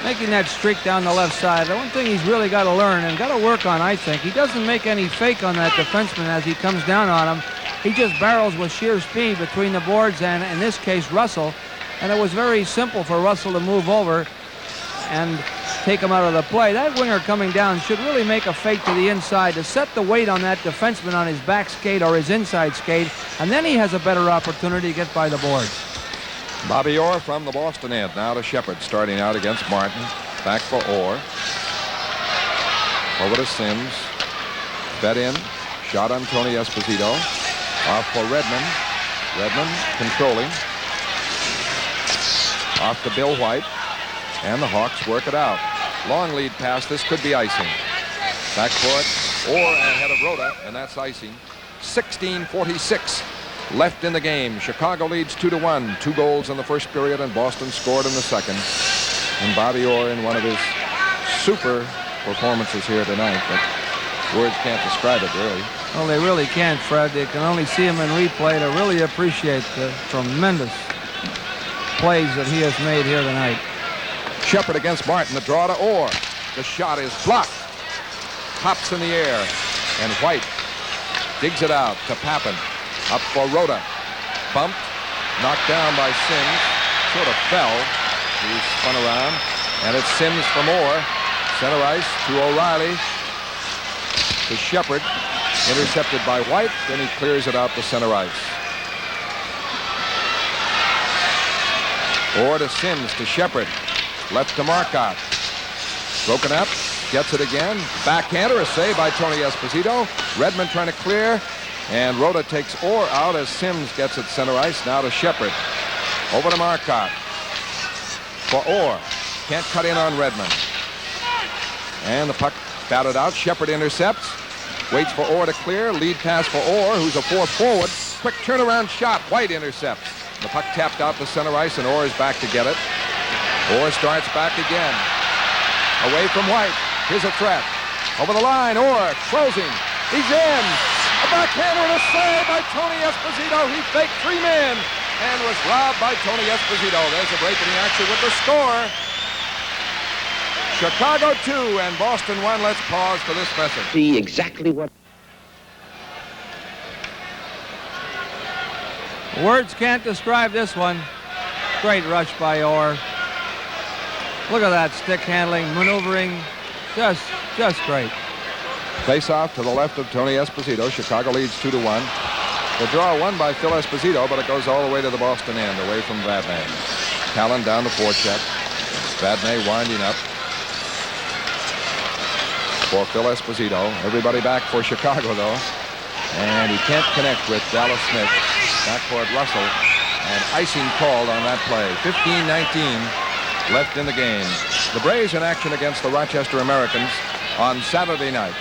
making that streak down the left side. The one thing he's really got to learn and got to work on, I think, he doesn't make any fake on that defenseman as he comes down on him. He just barrels with sheer speed between the boards and, in this case, Russell. And it was very simple for Russell to move over and take him out of the play. That winger coming down should really make a fake to the inside to set the weight on that defenseman on his back skate or his inside skate, and then he has a better opportunity to get by the boards. Bobby Orr from the Boston end. Now to Shepard, starting out against Martin. Back for Orr. Over to Sims. Fed in. Shot on Tony Esposito. Off for Redmond. Redmond controlling. Off to Bill White. And the Hawks work it out. Long lead pass. This could be icing. Back for it. Orr ahead of Rhoda, and that's icing. 16:46 left in the game. Chicago leads 2-1. 2 goals in the first period, and Boston scored in the second. And Bobby Orr in one of his super performances here tonight. But words can't describe it, really. Well, they really can't, Fred. They can only see him in replay to really appreciate the tremendous plays that he has made here tonight. Shepard against Martin. The draw to Orr. The shot is blocked. Pops in the air. And White digs it out to Pappen. Up for Rhoda. Bumped. Knocked down by Sims. Sort of fell. He spun around. And it's Sims from Orr. Center ice to O'Reilly. To Shepard. Intercepted by White. Then he clears it out to center ice. Orr to Sims to Shepard. Left to Marcotte. Broken up. Gets it again. Backhander. A save by Tony Esposito. Redmond trying to clear. And Rhoda takes Orr out as Sims gets it center ice. Now to Shepard. Over to Marcotte. For Orr. Can't cut in on Redmond. And the puck batted out. Shepard intercepts. Waits for Orr to clear. Lead pass for Orr, who's a fourth forward. Quick turnaround shot. White intercepts. The puck tapped out to center ice, and Orr is back to get it. Orr starts back again. Away from White. Here's a threat. Over the line. Orr closing. He's in. A backhander and a save by Tony Esposito. He faked 3 men and was robbed by Tony Esposito. There's a break in the action with the score. Chicago 2 and Boston 1. Let's pause for this message. See exactly what... Words can't describe this one. Great rush by Orr. Look at that stick handling, maneuvering. Just great. Face off to the left of Tony Esposito. Chicago leads 2-1. The draw won by Phil Esposito, but it goes all the way to the Boston end, away from Vadnais. Talon down the forecheck. Vadnais winding up. For Phil Esposito. Everybody back for Chicago, though. And he can't connect with Dallas Smith. Back for Russell. And icing called on that play. 15-19 left in the game. The Braves in action against the Rochester Americans on Saturday night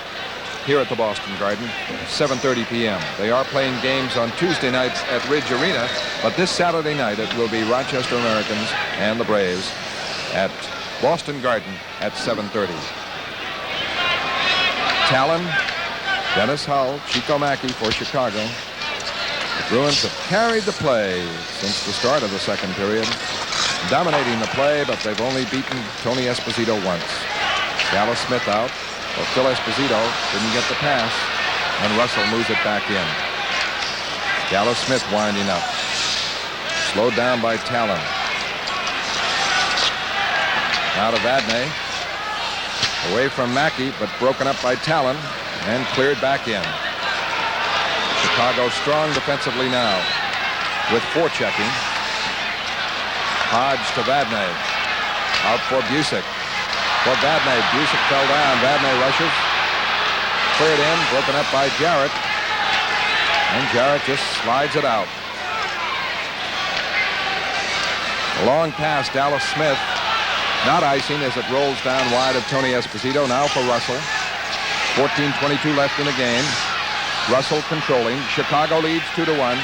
here at the Boston Garden, 7:30 p.m. They are playing games on Tuesday nights at Ridge Arena, but this Saturday night it will be Rochester Americans and the Braves at Boston Garden at 7:30. Talon, Dennis Hull, Chico Mackey for Chicago. The Bruins have carried the play since the start of the second period, dominating the play, but they've only beaten Tony Esposito once. Dallas Smith out. Well, Phil Esposito didn't get the pass, and Russell moves it back in. Dallas Smith winding up. Slowed down by Talon. Now to Vadnais. Away from Mackey, but broken up by Talon and cleared back in. Chicago strong defensively now with forechecking. Hodge to Vadnais. Out for Busick. For Vadnais. Busick fell down. Vadnais rushes. Cleared in. Broken up by Jarrett. And Jarrett just slides it out. A long pass. Dallas Smith. Not icing as it rolls down wide of Tony Esposito. Now for Russell. 14:22 left in the game. Russell controlling. Chicago leads 2-1.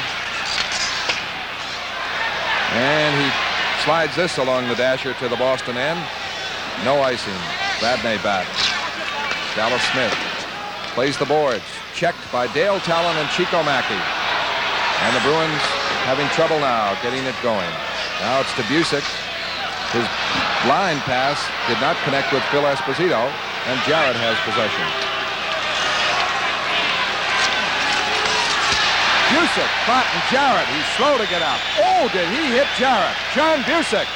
And he slides this along the dasher to the Boston end. No icing. Vadnais back. Dallas Smith plays the boards. Checked by Dale Talon and Chico Mackey. And the Bruins having trouble now getting it going. Now it's to Busick. His line pass did not connect with Phil Esposito, and Jarrett has possession. Busick, and Jarrett. He's slow to get out. Oh, did he hit Jarrett? John Busick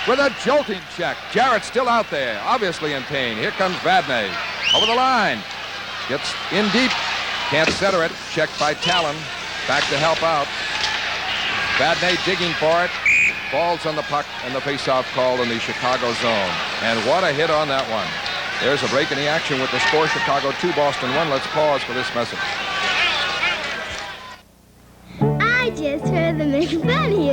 with a jolting check. Jarrett still out there, obviously in pain. Here comes Vadnais. Over the line. Gets in deep. Can't center it. Checked by Talon. Back to help out. Vadnais digging for it. Falls on the puck, and the faceoff called in the Chicago zone. And what a hit on that one. There's a break in the action with the score Chicago 2, Boston 1. Let's pause for this message. I just heard the Miss Bunny.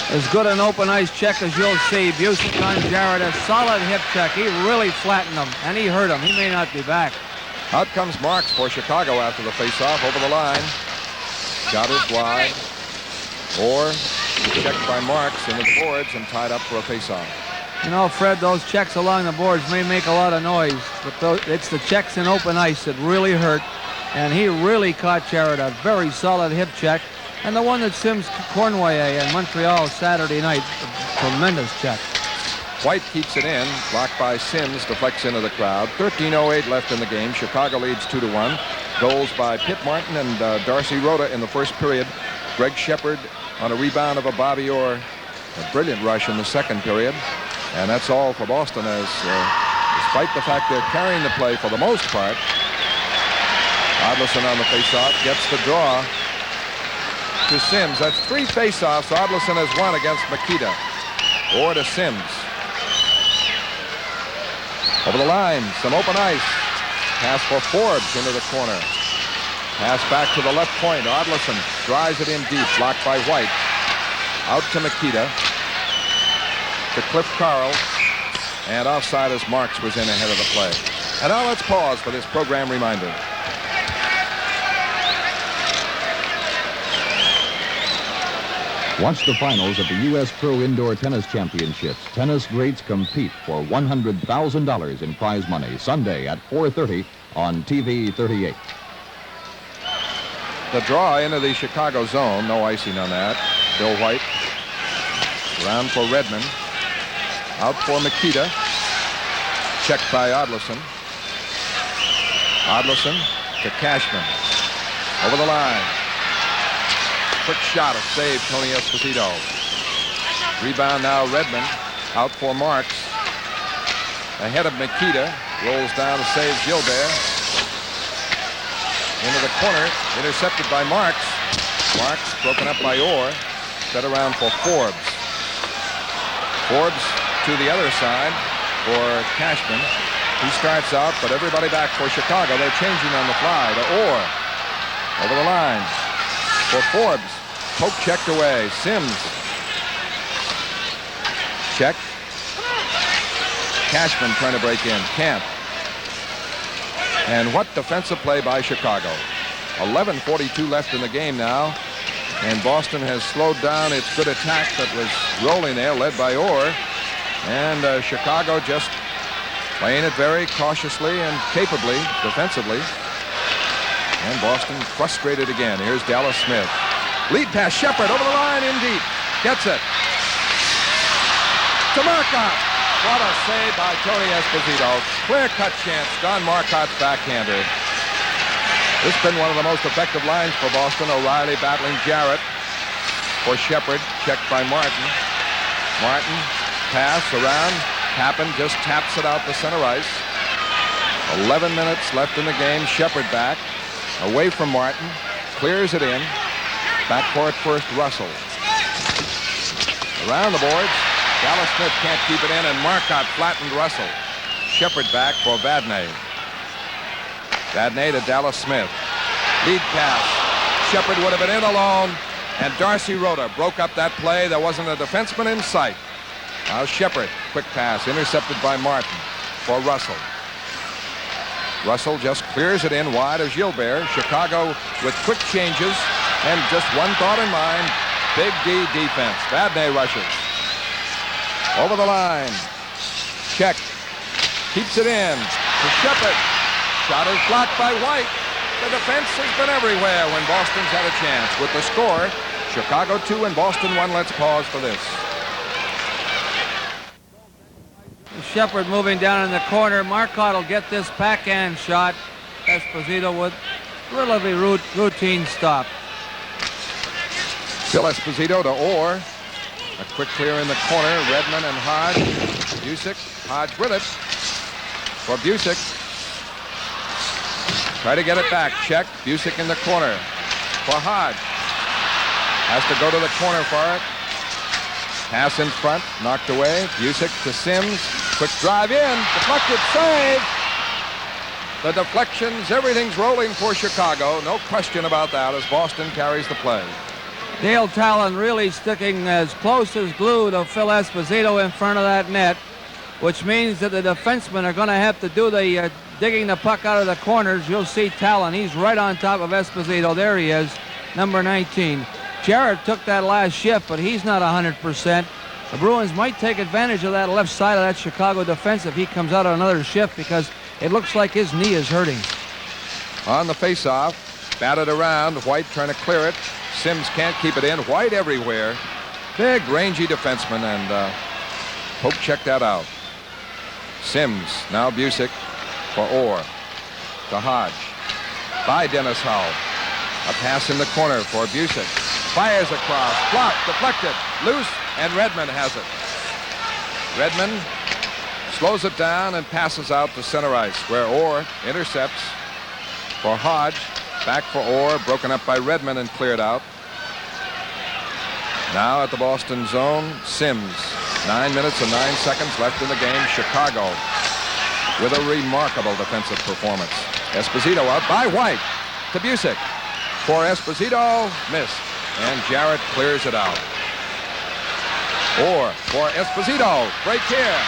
As good an open ice check as you'll see. Busick on Jarrett, a solid hip check. He really flattened him, and he hurt him. He may not be back. Out comes Marks for Chicago after the faceoff. Over the line. Shot is wide. Or checked by Marks in the boards and tied up for a faceoff. You know, Fred, those checks along the boards may make a lot of noise, but it's the checks in open ice that really hurt. And he really caught Jarrett. A very solid hip check. And the one that Sims Cornway in Montreal Saturday night, tremendous check. White keeps it in, blocked by Sims, deflects into the crowd. 13:08 left in the game. Chicago leads 2-1. Goals by Pitt Martin and Darcy Rhoda in the first period. Greg Shepard on a rebound of a Bobby Orr. A brilliant rush in the second period. And that's all for Boston, as despite the fact they're carrying the play for the most part. Odlison on the faceoff gets the draw to Sims. That's 3 faceoffs. Odlison has won against Makita. Orr to Sims. Over the line, some open ice. Pass for Forbes into the corner. Pass back to the left point. Odlison drives it in deep, blocked by White. Out to Makita. To Cliff Carl. And offside as Marks was in ahead of the play. And now let's pause for this program reminder. Watch the finals of the U.S. Pro Indoor Tennis Championships. Tennis greats compete for $100,000 in prize money Sunday at 4:30 on TV 38. The draw into the Chicago zone. No icing on that. Bill White. Round for Redmond. Out for Makita. Checked by Odlison. Odlison to Cashman. Over the line. Quick shot, a save, Tony Esposito. Rebound now, Redmond. Out for Marks. Ahead of Makita. Rolls down to save Gilbert. Into the corner. Intercepted by Marks. Marks broken up by Orr. Set around for Forbes. Forbes to the other side for Cashman. He starts out, but everybody back for Chicago. They're changing on the fly to Orr. Over the line. For Forbes. Poke checked away. Sims. Check. Cashman trying to break in. Can't. And what defensive play by Chicago. 11:42 left in the game now. And Boston has slowed down its good attack that was rolling there, led by Orr. And Chicago just playing it very cautiously and capably defensively. And Boston frustrated again. Here's Dallas Smith. Lead pass, Shepard over the line in deep. Gets it. To Marcotte. What a save by Tony Esposito. Clear-cut chance. Don Marcotte's backhander. This has been one of the most effective lines for Boston. O'Reilly battling Jarrett for Shepard. Checked by Martin. Martin, pass around. Tappan just taps it out to center ice. 11 minutes left in the game. Shepard back. Away from Martin. Clears it in. Backcourt first, Russell. Around the boards. Dallas Smith can't keep it in, and Marcotte flattened Russell. Shepard back for Vadnais. Vadnais to Dallas Smith. Lead pass. Shepard would have been in alone, and Darcy Rhoda broke up that play. There wasn't a defenseman in sight. Now Shepard, quick pass, intercepted by Martin for Russell. Russell just clears it in wide of Gilbert. Chicago with quick changes and just one thought in mind. Big D defense. Vadnais rushes. Over the line. Check. Keeps it in to Shepard. Shot is blocked by White. The defense has been everywhere when Boston's had a chance. With the score, Chicago 2 and Boston 1. Let's pause for this. Shepard moving down in the corner. Marcotte will get this backhand shot. Esposito with relatively routine stop. Still Esposito to Orr. A quick clear in the corner. Redmond and Hodge. Busick. Hodge with it. For Busick. Try to get it back. Check. Busick in the corner. For Hodge. Has to go to the corner for it. Pass in front. Knocked away. Busick to Sims. Quick drive in. Deflected save. The deflections. Everything's rolling for Chicago. No question about that as Boston carries the play. Dale Talon really sticking as close as glue to Phil Esposito in front of that net, which means that the defensemen are going to have to do the digging the puck out of the corners. You'll see Talon. He's right on top of Esposito. There he is, number 19. Jarrett took that last shift, but he's not 100%. The Bruins might take advantage of that left side of that Chicago defense if he comes out on another shift, because it looks like his knee is hurting. On the faceoff, batted around. White trying to clear it. Sims can't keep it in. White everywhere. Big, rangy defenseman, and Pope checked that out. Sims, now Busick for Orr. To Hodge. By Dennis Hull. A pass in the corner for Busick. Fires across. Blocked. Deflected. Loose. And Redmond has it. Redmond slows it down and passes out to center ice, where Orr intercepts for Hodge. Back for Orr. Broken up by Redmond and cleared out. Now at the Boston zone, Sims. 9 minutes and 9 seconds left in the game. Chicago with a remarkable defensive performance. Esposito out by White to Busick. For Esposito, missed. And Jarrett clears it out. Orr for Esposito. Break here.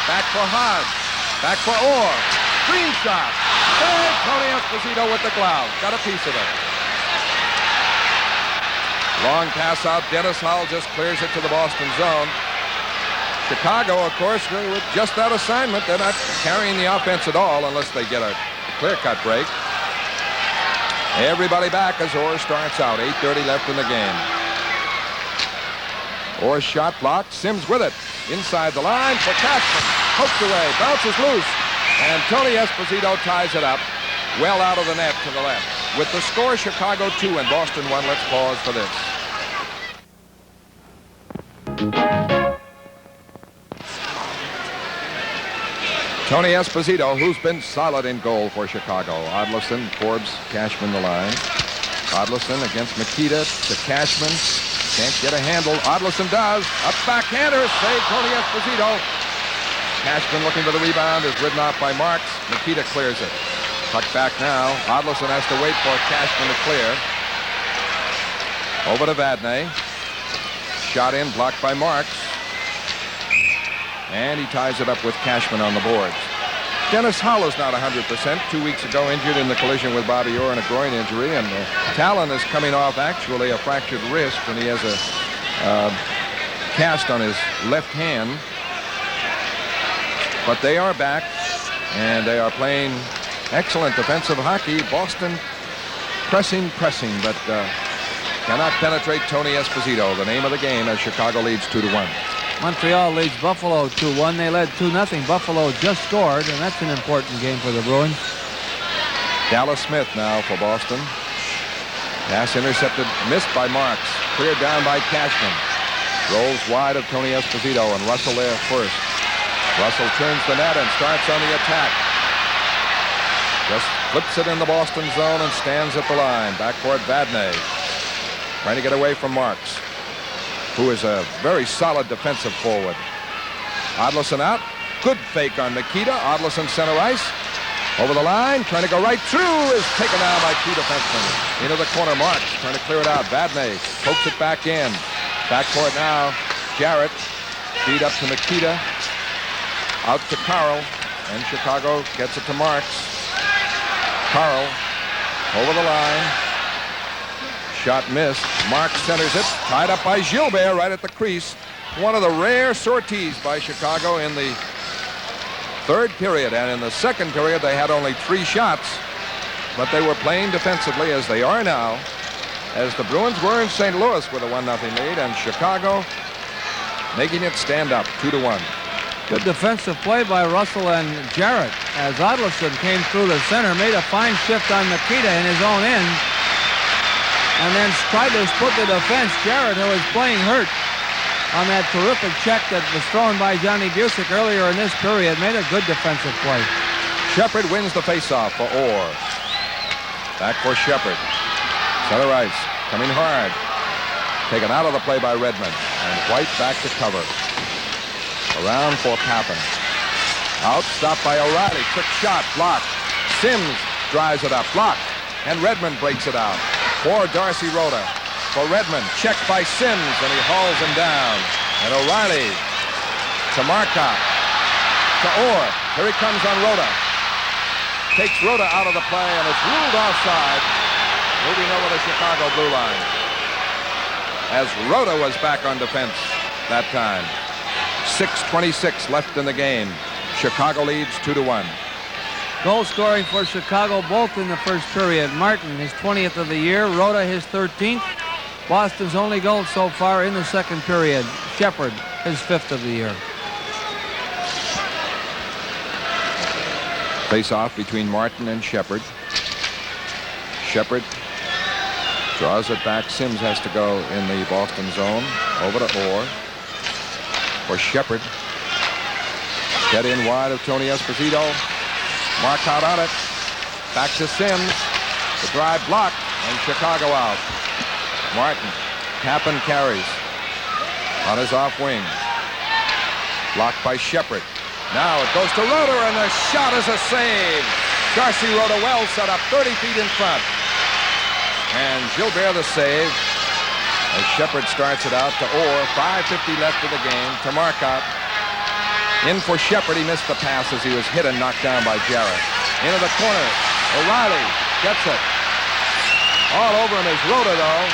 Back for Hodge. Back for Orr. Screen shot. Big Tony Esposito with the glove. Got a piece of it. Long pass out. Dennis Hull just clears it to the Boston zone. Chicago, of course, with just that assignment, they're not carrying the offense at all unless they get a clear-cut break. Everybody back as Orr starts out. 8:30 left in the game. Orr's shot blocked. Sims with it. Inside the line for Cashman. Poked away. Bounces loose. And Tony Esposito ties it up well out of the net to the left. With the score, Chicago 2 and Boston 1. Let's pause for this. Tony Esposito, who's been solid in goal for Chicago. Odlison, Forbes, Cashman the line. Odlison against Mikita to Cashman. Can't get a handle. Odlison does. A backhander. Save Tony Esposito. Cashman looking for the rebound. Is ridden off by Marks. Mikita clears it. Puck back now. Odlison has to wait for Cashman to clear. Over to Vadnais. Shot in, blocked by Marks. And he ties it up with Cashman on the boards. Dennis Hull is not 100%. 2 weeks ago injured in the collision with Bobby Orr and a groin injury. And Talon is coming off actually a fractured wrist, and he has a cast on his left hand. But they are back, and they are playing excellent defensive hockey. Boston pressing, but cannot penetrate Tony Esposito. The name of the game as Chicago leads 2-1. Montreal leads Buffalo 2-1. They led 2-0. Buffalo just scored, and that's an important game for the Bruins. Dallas Smith now for Boston. Pass intercepted, missed by Marks. Cleared down by Cashman. Rolls wide of Tony Esposito, and Russell there first. Russell turns the net and starts on the attack. Just flips it in the Boston zone and stands at the line. Back for it, Vadnais. Trying to get away from Marks, who is a very solid defensive forward. Odlison out. Good fake on Mikita. Odlison center ice. Over the line. Trying to go right through. Is taken down by two defensemen. Into the corner. Marks trying to clear it out. Vadnais pokes it back in. Back for it now. Jarrett. Feed up to Mikita. Out to Carl. And Chicago gets it to Marks. Carl over the line. Shot missed. Marks centers it. Tied up by Gilbert right at the crease. One of the rare sorties by Chicago in the third period. And in the second period, they had only 3 shots. But they were playing defensively as they are now. As the Bruins were in St. Louis with a 1-0 lead. And Chicago making it stand up 2-1. Good defensive play by Russell and Jarrett as Odlison came through the center, made a fine shift on Mikita in his own end, and then tried to split the defense. Jarrett, who was playing hurt on that terrific check that was thrown by Johnny Busick earlier in this period, made a good defensive play. Shepard wins the faceoff for Orr. Back for Shepard. Center ice, coming hard. Taken out of the play by Redmond, and White back to cover. Around for Pappen. Out, stopped by O'Reilly. Quick shot, blocked. Sims drives it up, blocked. And Redmond breaks it out. For Darcy Rhoda. For Redmond, checked by Sims, and he hauls him down. And O'Reilly to Marcotte. To Orr. Here he comes on Rhoda. Takes Rhoda out of the play, and it's ruled offside. Moving over the Chicago blue line. As Rhoda was back on defense that time. 6:26 left in the game. Chicago leads 2-1. Goal scoring for Chicago both in the first period. Martin, his 20th of the year. Rhoda, his 13th. Boston's only goal so far in the second period. Shepard, his 5th of the year. Face-off between Martin and Shepard. Shepard draws it back. Sims has to go in the Boston zone. Over to Orr. For Shepard. Get in wide of Tony Esposito. Marcotte on it. Back to Sims. The drive blocked. And Chicago out. Martin. Tappan carries. On his off wing. Blocked by Shepard. Now it goes to Roeder, and the shot is a save. Darcy Roeder well set up 30 feet in front. And Gilbert the save as Shepard starts it out to Orr. 5:50 left of the game to Marcotte. In for Shepard. He missed the pass as he was hit and knocked down by Jarrett. Into the corner. O'Reilly gets it. All over him is Roeder, though.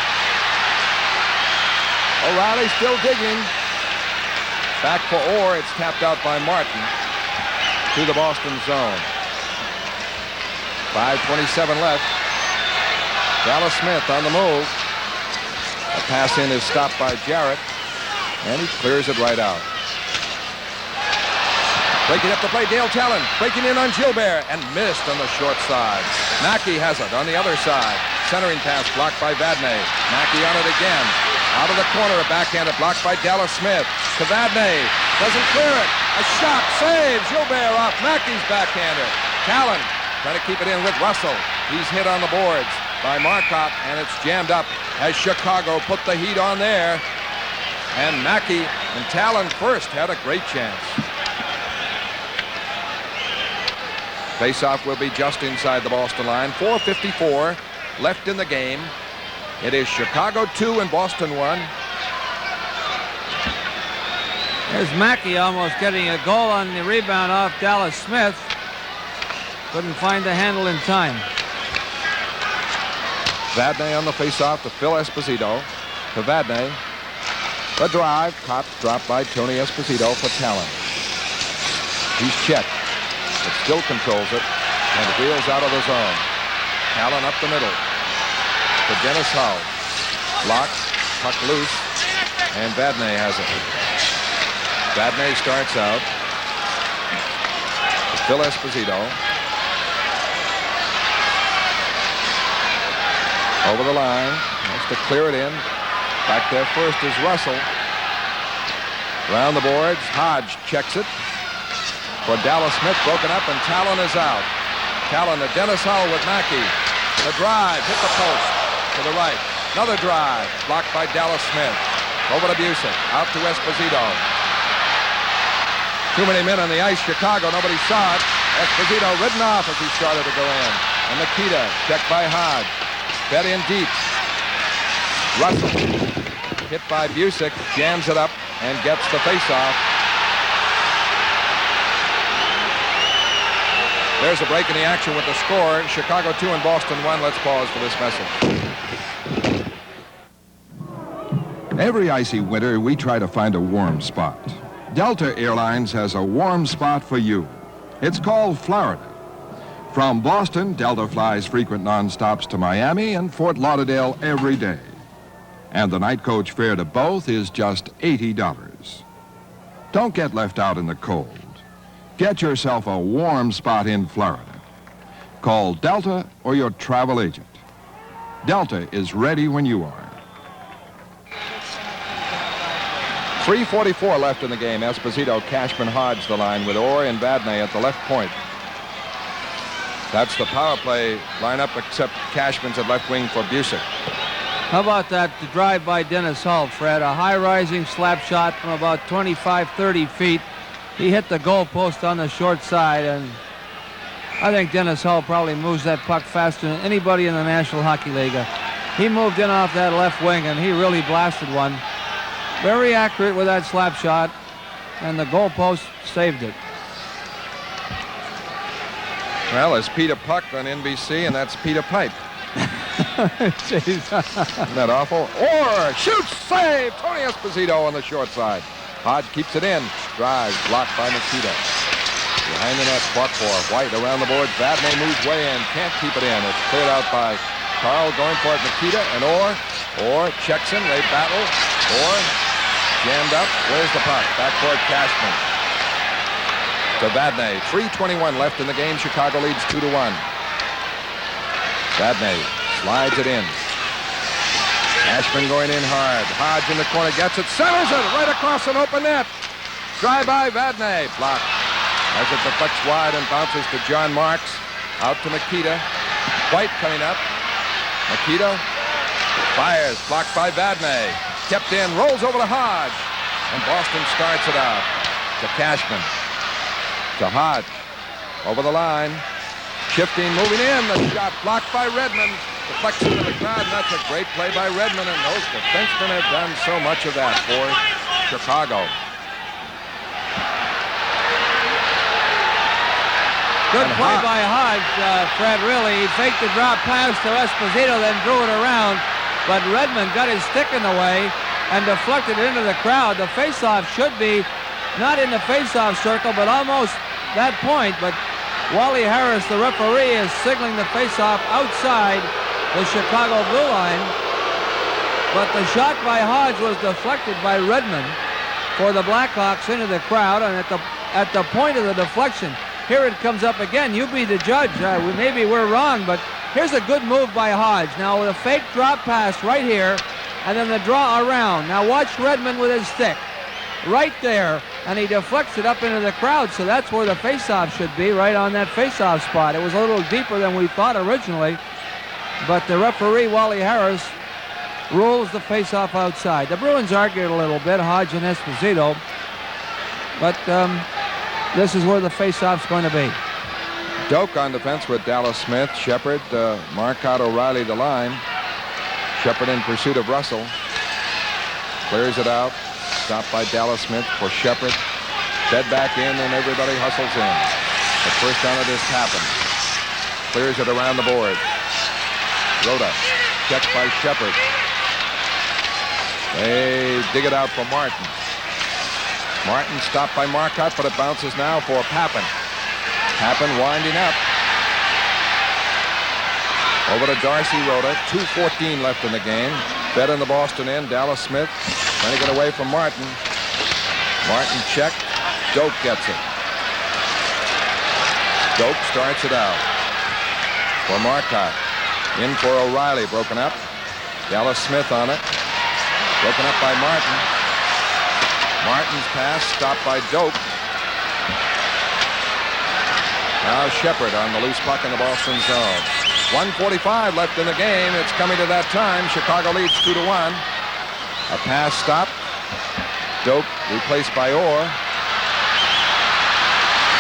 O'Reilly still digging. Back for Orr. It's tapped out by Martin to the Boston zone. 5:27 left. Dallas Smith on the move. The pass in is stopped by Jarrett, and he clears it right out. Breaking up the play, Dale Talon breaking in on Gilbert and missed on the short side. Mackey has it on the other side. Centering pass blocked by Vadnais. Mackey on it again. Out of the corner, a backhander blocked by Dallas Smith. To Vadnais. Doesn't clear it. A shot saves Gilbert off Mackey's backhander. Talon trying to keep it in with Russell. He's hit on the boards by Marcotte, and it's jammed up as Chicago put the heat on there. And Mackey and Talon first had a great chance. Faceoff will be just inside the Boston line. 4:54 left in the game. It is Chicago 2 and Boston 1. There's Mackey almost getting a goal on the rebound off Dallas Smith. Couldn't find the handle in time. Vadnais on the faceoff to Phil Esposito. To Vadnais. The drive. Caught, dropped by Tony Esposito for Talon. He's checked, but still controls it and wheels out of the zone. Talon up the middle to Dennis Hull. Blocked, puck loose, and Vadnais has it. Vadnais starts out to Phil Esposito. Over the line, has to clear it in. Back there first is Russell. Around the boards, Hodge checks it. For Dallas Smith, broken up, and Talon is out. Talon to Dennis Hull with Mackey. The drive, hit the post to the right. Another drive, blocked by Dallas Smith. Over to Busick, out to Esposito. Too many men on the ice, Chicago, nobody saw it. Esposito ridden off as he started to go in. And Nikita, checked by Hodge. Fed in deep. Russell, hit by Busick, jams it up and gets the faceoff. There's a break in the action with the score. Chicago 2 and Boston 1. Let's pause for this message. Every icy winter, we try to find a warm spot. Delta Airlines has a warm spot for you. It's called Florida. From Boston, Delta flies frequent non-stops to Miami and Fort Lauderdale every day. And the night coach fare to both is just $80. Don't get left out in the cold. Get yourself a warm spot in Florida. Call Delta or your travel agent. Delta is ready when you are. 3:44 left in the game. Esposito, Cashman, Hodge the line with Orr and Vadnais at the left point. That's the power play lineup, except Cashman's at left wing for Busick. How about that drive by Dennis Hull, Fred? A high-rising slap shot from about 25, 30 feet. He hit the goal post on the short side, and I think Dennis Hull probably moves that puck faster than anybody in the National Hockey League. He moved in off that left wing, and he really blasted one. Very accurate with that slap shot, and the goal post saved it. Well, it's Peter Puck on NBC, and that's Peter Pipe. Isn't that awful? Orr shoots, save! Tony Esposito on the short side. Hodge keeps it in. Drives, blocked by Nikita. Behind the net, fought for. White around the boards. Vadnais moves way in. Can't keep it in. It's cleared out by Carl going for it. Nikita and Orr. Orr checks him. They battle. Orr jammed up. Where's the puck? Backcourt Cashman to Vadnais. 3:21 left in the game. Chicago leads 2-1. Vadnais slides it in. Cashman going in hard. Hodge in the corner gets it. Centers it right across an open net. Drive by Vadnais. Blocked. As it deflects wide and bounces to John Marks. Out to Nikita. White coming up. Nikita fires. Blocked by Vadnais. Kept in. Rolls over to Hodge. And Boston starts it out. To Cashman. To Hodge. Over the line. Shifting, moving in. The shot blocked by Redmond. Deflects into the crowd, and that's a great play by Redmond. And those defensemen have done so much of that for Chicago. Good play by Hodge, Fred, really. He faked the drop pass to Esposito, then drew it around. But Redmond got his stick in the way and deflected it into the crowd. The faceoff should be not in the faceoff circle, but almost that point. But Wally Harris, the referee, is signaling the faceoff outside the Chicago blue line. But the shot by Hodge was deflected by Redmond for the Blackhawks into the crowd. And at the point of the deflection, here it comes up again. You be the judge. Maybe we're wrong, but here's a good move by Hodge. Now with a fake drop pass right here, and then the draw around. Now watch Redmond with his stick. Right there, and he deflects it up into the crowd, so that's where the faceoff should be, right on that faceoff spot. It was a little deeper than we thought originally, but the referee, Wally Harris, rules the faceoff outside. The Bruins argued a little bit, Hodge and Esposito, but this is where the faceoff's going to be. Doak on defense with Dallas Smith, Shepard, Marcotte, O'Reilly the line. Shepard in pursuit of Russell. Clears it out. Stopped by Dallas Smith for Shepard. Fed back in, and everybody hustles in. The first on it is Tappan. Clears it around the board. Rhoda. Checked by Shepard. They dig it out for Martin. Martin stopped by Marcotte, but it bounces now for Pappen. Pappen winding up. Over to Darcy Rhoda. 2:14 left in the game. Fed in the Boston end. Dallas Smith trying to get away from Martin. Martin checked. Doak gets it. Doak starts it out for Marcotte. In for O'Reilly. Broken up. Dallas Smith on it. Broken up by Martin. Martin's pass stopped by Doak. Now Shepard on the loose puck in the Boston zone. 1:45 left in the game. It's coming to that time. Chicago leads 2-1. A pass stopped. Doak replaced by Orr.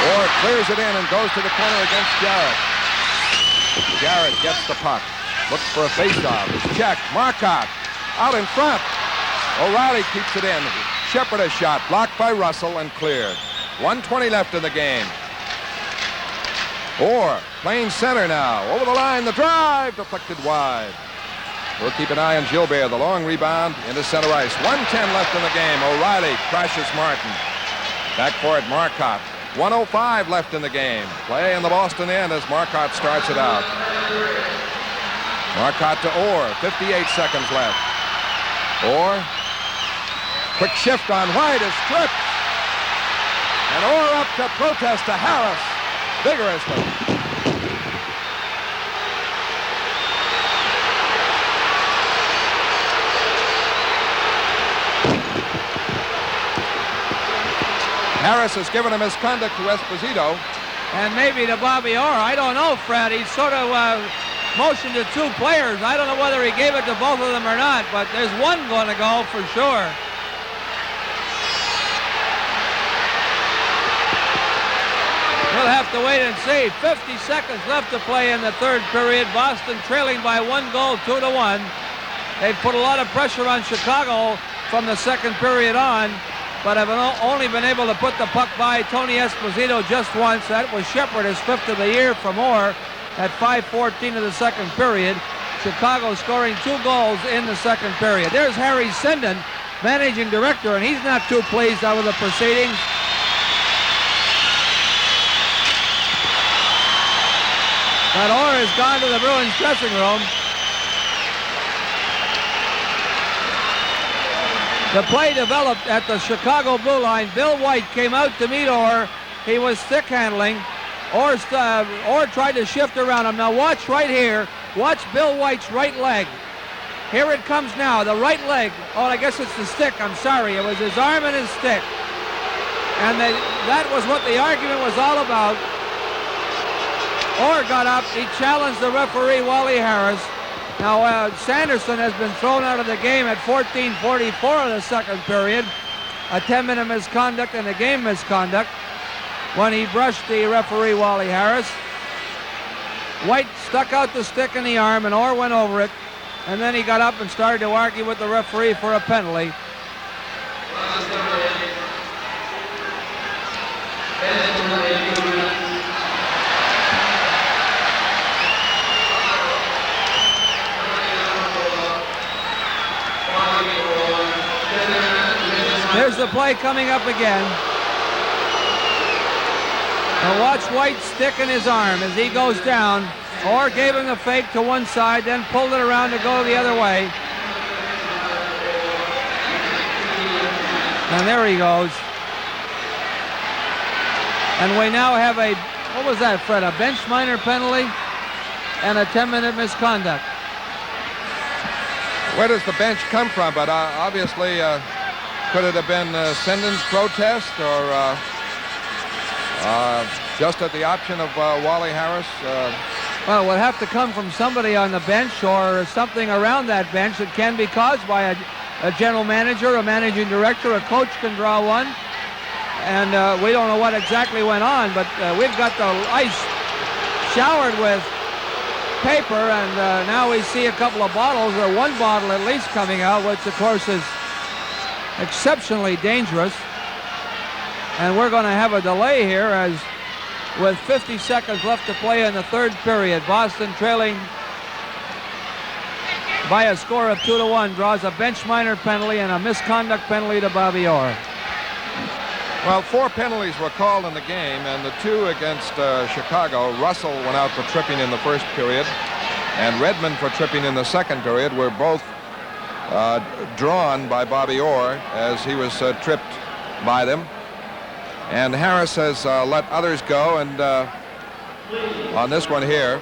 Orr clears it in and goes to the corner against Jarrett. Jarrett gets the puck. Looks for a faceoff. It's checked. Marcotte out in front. O'Reilly keeps it in. Shepard a shot. Blocked by Russell and cleared. 1:20 left in the game. Orr playing center now. Over the line. The drive deflected wide. We'll keep an eye on Gilbert. The long rebound into center ice. 1:10 left in the game. O'Reilly crashes Martin. Back for it, Marcotte. 1:05 left in the game. Play in the Boston end as Marcotte starts it out. Marcotte to Orr. 58 seconds left. Orr. Quick shift on White is stripped. And Orr up to protest to Harris vigorously. Harris has given him his conduct to Esposito. And maybe to Bobby Orr. I don't know, Fred. He sort of motioned to two players. I don't know whether he gave it to both of them or not, but there's one going to go for sure. We'll have to wait and see. 50 seconds left to play in the third period. Boston trailing by 1 goal, 2-1. They've put a lot of pressure on Chicago from the second period on, but have only been able to put the puck by Tony Esposito just once. That was Shepard, his 5th of the year from Orr at 5:14 of the second period. Chicago scoring 2 goals in the second period. There's Harry Sinden, managing director, and he's not too pleased out of the proceedings. But Orr has gone to the Bruins dressing room. The play developed at the Chicago blue line. Bill White came out to meet Orr. He was stick handling. Orr tried to shift around him. Now watch right here. Watch Bill White's right leg. Here it comes now, the right leg. Oh, I guess it's the stick. I'm sorry. It was his arm and his stick. And that was what the argument was all about. Orr got up. He challenged the referee, Wally Harris. Now, Sanderson has been thrown out of the game at 14:44 of the second period. A 10-minute misconduct and a game misconduct when he brushed the referee, Wally Harris. White stuck out the stick in the arm, and Orr went over it. And then he got up and started to argue with the referee for a penalty. There's the play coming up again. Now watch White stick in his arm as he goes down. Orr gave him the fake to one side, then pulled it around to go the other way. And there he goes. And we now have a, what was that, Fred? A bench minor penalty and a 10-minute misconduct. Where does the bench come from? But obviously, could it have been Sendon's protest or just at the option of Wally Harris? Well, it would have to come from somebody on the bench or something around that bench that can be caused by a general manager, a managing director, a coach can draw one. And we don't know what exactly went on, but we've got the ice showered with paper, and now we see a couple of bottles, or one bottle at least coming out, which of course is exceptionally dangerous. And we're going to have a delay here as with 50 seconds left to play in the third period. Boston trailing by a score of 2-1, draws a bench minor penalty and a misconduct penalty to Bobby Orr. Well, 4 penalties were called in the game, and the 2 against Chicago. Russell went out for tripping in the first period, and Redmond for tripping in the second period were both drawn by Bobby Orr as he was tripped by them. And Harris has let others go, and on this one here,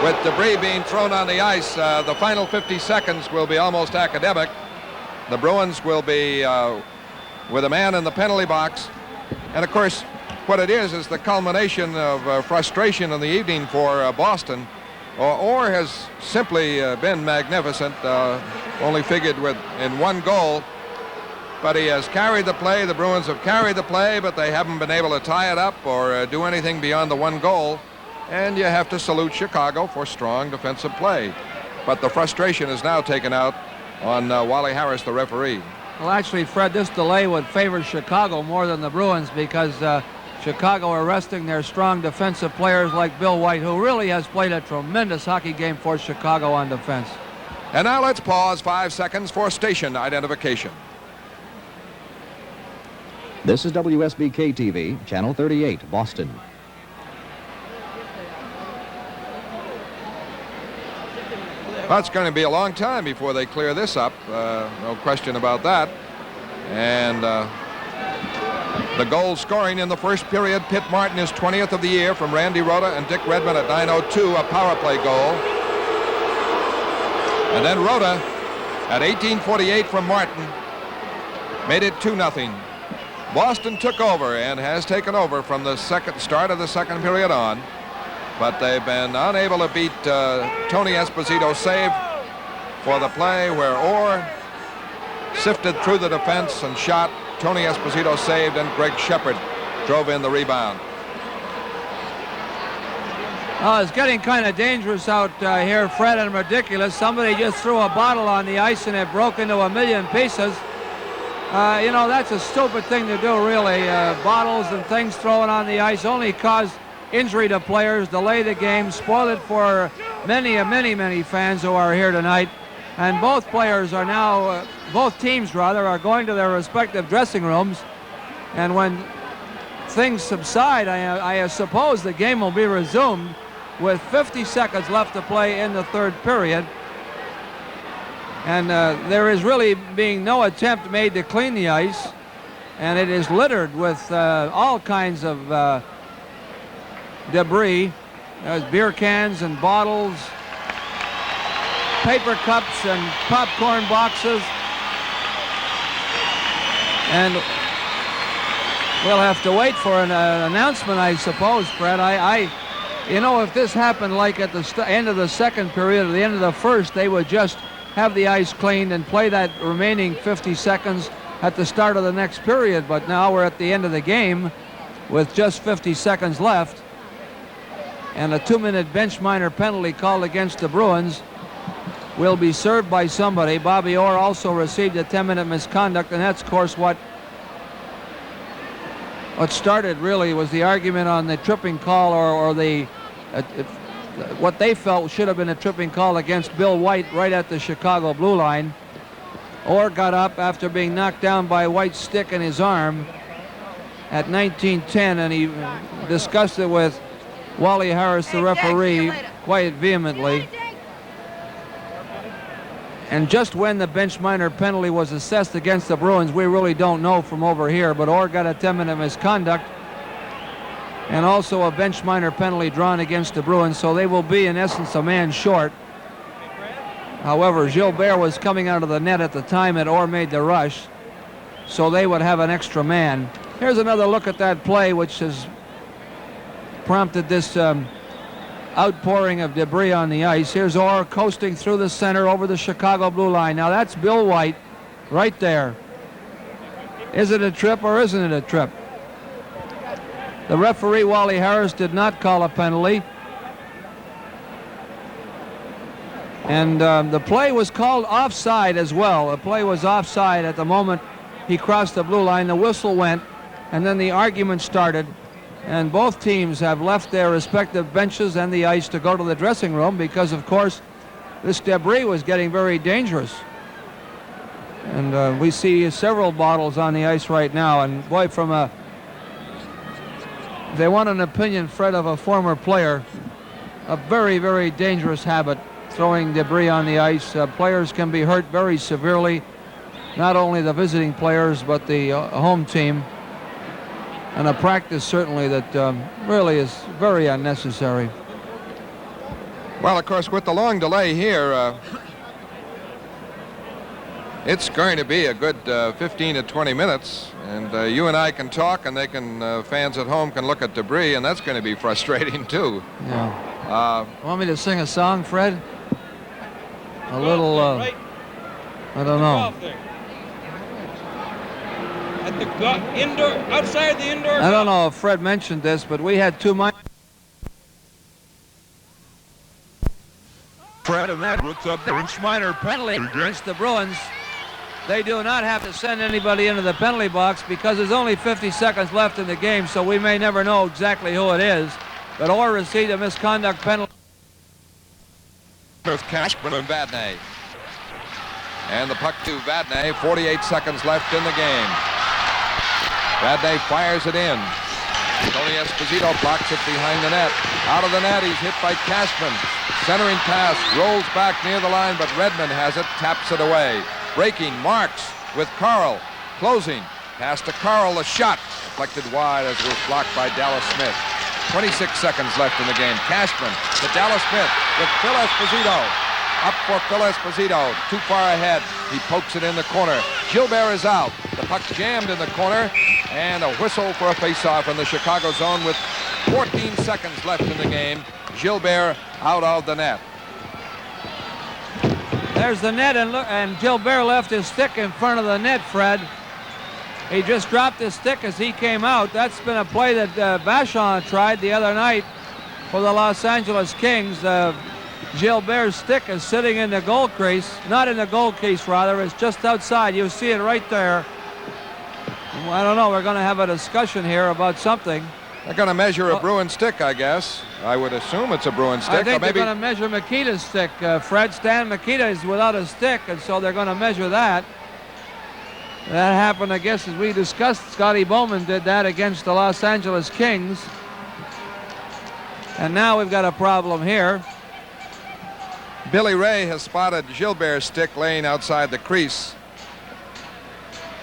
with debris being thrown on the ice, the final 50 seconds will be almost academic. The Bruins will be with a man in the penalty box. And of course, what it is the culmination of frustration in the evening for Boston. Orr has simply been magnificent, only figured in 1 goal. But he has carried the play. The Bruins have carried the play, but they haven't been able to tie it up or do anything beyond the 1 goal. And you have to salute Chicago for strong defensive play. But the frustration is now taken out on Wally Harris, the referee. Well, actually, Fred, this delay would favor Chicago more than the Bruins because Chicago are resting their strong defensive players like Bill White, who really has played a tremendous hockey game for Chicago on defense. And now let's pause 5 seconds for station identification. This is WSBK-TV, Channel 38, Boston. Well, it's going to be a long time before they clear this up. No question about that. And the goal scoring in the first period, Pitt Martin is 20th of the year from Randy Rhoda and Dick Redmond at 9:02, a power play goal. And then Rhoda at 18:48 from Martin made it 2-0. Boston took over and has taken over from the start of the second period on. But they've been unable to beat Tony Esposito's save for the play where Orr sifted through the defense and shot. Tony Esposito saved, and Greg Shepard drove in the rebound. Oh, it's getting kind of dangerous out here, Fred, and ridiculous. Somebody just threw a bottle on the ice and it broke into a million pieces. You know, that's a stupid thing to do, really. Bottles and things thrown on the ice only cause injury to players, delay the game, spoil it for many fans who are here tonight. And both players are now, both teams rather, are going to their respective dressing rooms. And when things subside, I suppose the game will be resumed with 50 seconds left to play in the third period. And there is really being no attempt made to clean the ice, and it is littered with all kinds of debris. There's beer cans and bottles, paper cups and popcorn boxes. And we'll have to wait for an announcement, I suppose, Fred. You know, if this happened like at the end of the second period or the end of the first, they would just have the ice cleaned and play that remaining 50 seconds at the start of the next period. But now we're at the end of the game with just 50 seconds left, and a 2-minute bench minor penalty called against the Bruins will be served by somebody. Bobby Orr also received a 10-minute misconduct, and that's, of course, what started really was the argument on the tripping call, or what they felt should have been a tripping call against Bill White right at the Chicago blue line. Orr got up after being knocked down by White's stick in his arm at 19:10, and he discussed it with Wally Harris, the referee, quite vehemently. And just when the bench minor penalty was assessed against the Bruins, we really don't know from over here, but Orr got a 10-minute misconduct and also a bench minor penalty drawn against the Bruins, so they will be in essence a man short. However, Gilbert was coming out of the net at the time that Orr made the rush, so they would have an extra man. Here's another look at that play, which has prompted this outpouring of debris on the ice. Here's Orr coasting through the center over the Chicago blue line. Now that's Bill White right there. Is it a trip or isn't it a trip? The referee, Wally Harris, did not call a penalty. And the play was called offside as well. The play was offside at the moment he crossed the blue line. The whistle went, and then the argument started. And both teams have left their respective benches and the ice to go to the dressing room because, of course, this debris was getting very dangerous. And we see several bottles on the ice right now. And boy, if they want an opinion, Fred, of a former player, a very, very dangerous habit, throwing debris on the ice. Players can be hurt very severely, not only the visiting players, but the home team. And a practice certainly that really is very unnecessary. Well, of course, with the long delay here, it's going to be a good 15 to 20 minutes. And you and I can talk, and they can, fans at home can look at debris, and that's going to be frustrating too. Yeah. Want me to sing a song, Fred? A little, I don't know. At the indoor, outside the indoor. I don't know if Fred mentioned this, but we had two Fred, and that looks up bench minor penalty against the Bruins. They do not have to send anybody into the penalty box because there's only 50 seconds left in the game, so we may never know exactly who it is. But Orr received a misconduct penalty. With Cashman and Vadnais. And the puck to Vadnais, 48 seconds left in the game. Vadnais fires it in. Tony Esposito blocks it behind the net. Out of the net, he's hit by Cashman. Centering pass, rolls back near the line, but Redmond has it, taps it away. Breaking, Marks with Carl. Closing, pass to Carl, a shot. Deflected wide as it was blocked by Dallas Smith. 26 seconds left in the game. Cashman to Dallas Smith with Phil Esposito. Up for Phil Esposito. Too far ahead. He pokes it in the corner. Gilbert is out. The puck jammed in the corner. And a whistle for a face-off in the Chicago zone with 14 seconds left in the game. Gilbert out of the net. There's the net, and Gilbert left his stick in front of the net, Fred. He just dropped his stick as he came out. That's been a play that Vachon tried the other night for the Los Angeles Kings. Gilbert's stick is sitting in the goal crease. Not in the goal crease, rather. It's just outside. You see it right there. I don't know. We're going to have a discussion here about something. They're going to measure a Bruin stick, I guess. I would assume it's a Bruin stick. I think or maybe they're going to measure Mikita's stick, Fred. Stan Mikita is without a stick, and so they're going to measure that. That happened, I guess, as we discussed. Scotty Bowman did that against the Los Angeles Kings. And now we've got a problem here. Billy Ray has spotted Gilbert's stick laying outside the crease.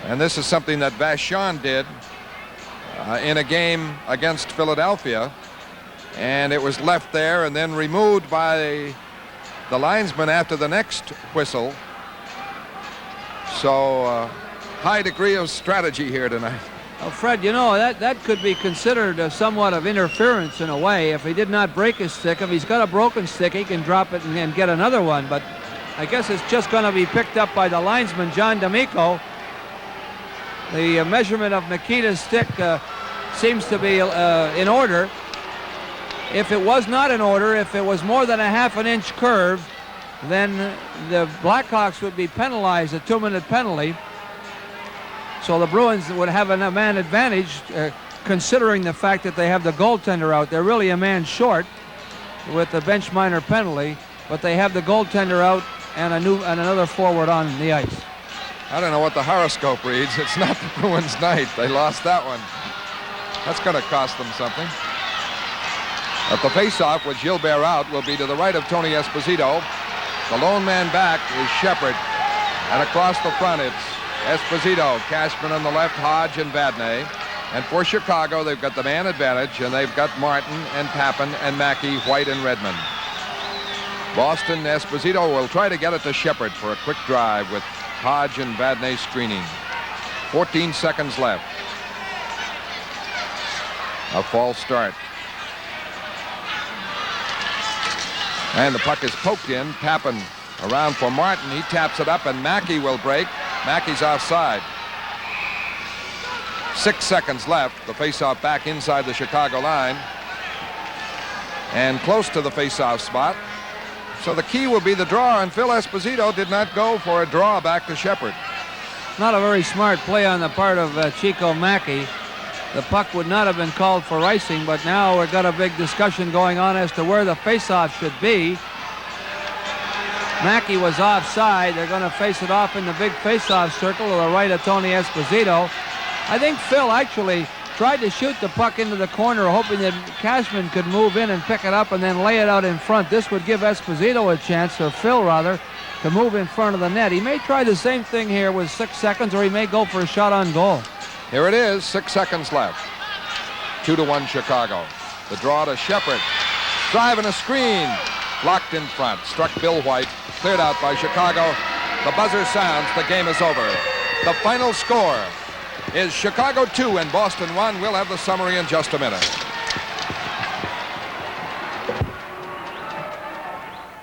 And this is something that Vachon did in a game against Philadelphia. And it was left there and then removed by the linesman after the next whistle. So high degree of strategy here tonight. Well, Fred, you know, that could be considered somewhat of interference in a way. If he did not break his stick, if he's got a broken stick, he can drop it and get another one. But I guess it's just going to be picked up by the linesman, John D'Amico. The measurement of Nikita's stick seems to be in order. If it was not in order, if it was more than a half-an-inch curve, then the Blackhawks would be penalized, a 2-minute penalty. So the Bruins would have a man advantage, considering the fact that they have the goaltender out. They're really a man short with the bench minor penalty, but they have the goaltender out and another forward on the ice. I don't know what the horoscope reads. It's not the Bruins' night. They lost that one. That's going to cost them something. But the faceoff with Gilbert out will be to the right of Tony Esposito. The lone man back is Shepard. And across the front, it's Esposito, Cashman on the left, Hodge and Vadnais. And for Chicago, they've got the man advantage, and they've got Martin and Papin and Mackey, White and Redmond. Boston, Esposito will try to get it to Shepard for a quick drive with Hodge and Vadnais screening. 14 seconds left. A false start. And the puck is poked in. Papin around for Martin. He taps it up, and Mackey will break. Mackey's offside. 6 seconds left. The faceoff back inside the Chicago line. And close to the faceoff spot. So the key will be the draw, and Phil Esposito did not go for a draw back to Shepard. Not a very smart play on the part of Chico Mackey. The puck would not have been called for icing, but now we've got a big discussion going on as to where the faceoff should be. Mackey was offside. They're going to face it off in the big faceoff circle to the right of Tony Esposito. I think Phil actually tried to shoot the puck into the corner, hoping that Cashman could move in and pick it up and then lay it out in front. This would give Esposito a chance, or Phil rather, to move in front of the net. He may try the same thing here with 6 seconds, or he may go for a shot on goal. Here it is, 6 seconds left. 2-1 Chicago. The draw to Shepard. Drive and a screen. Blocked in front. Struck Bill White. Cleared out by Chicago. The buzzer sounds. The game is over. The final score is Chicago 2 and Boston 1. We'll have the summary in just a minute.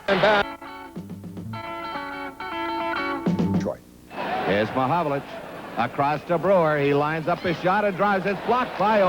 And back. Detroit. Here's Mahovlich. Across to Brewer. He lines up his shot and drives. It's blocked by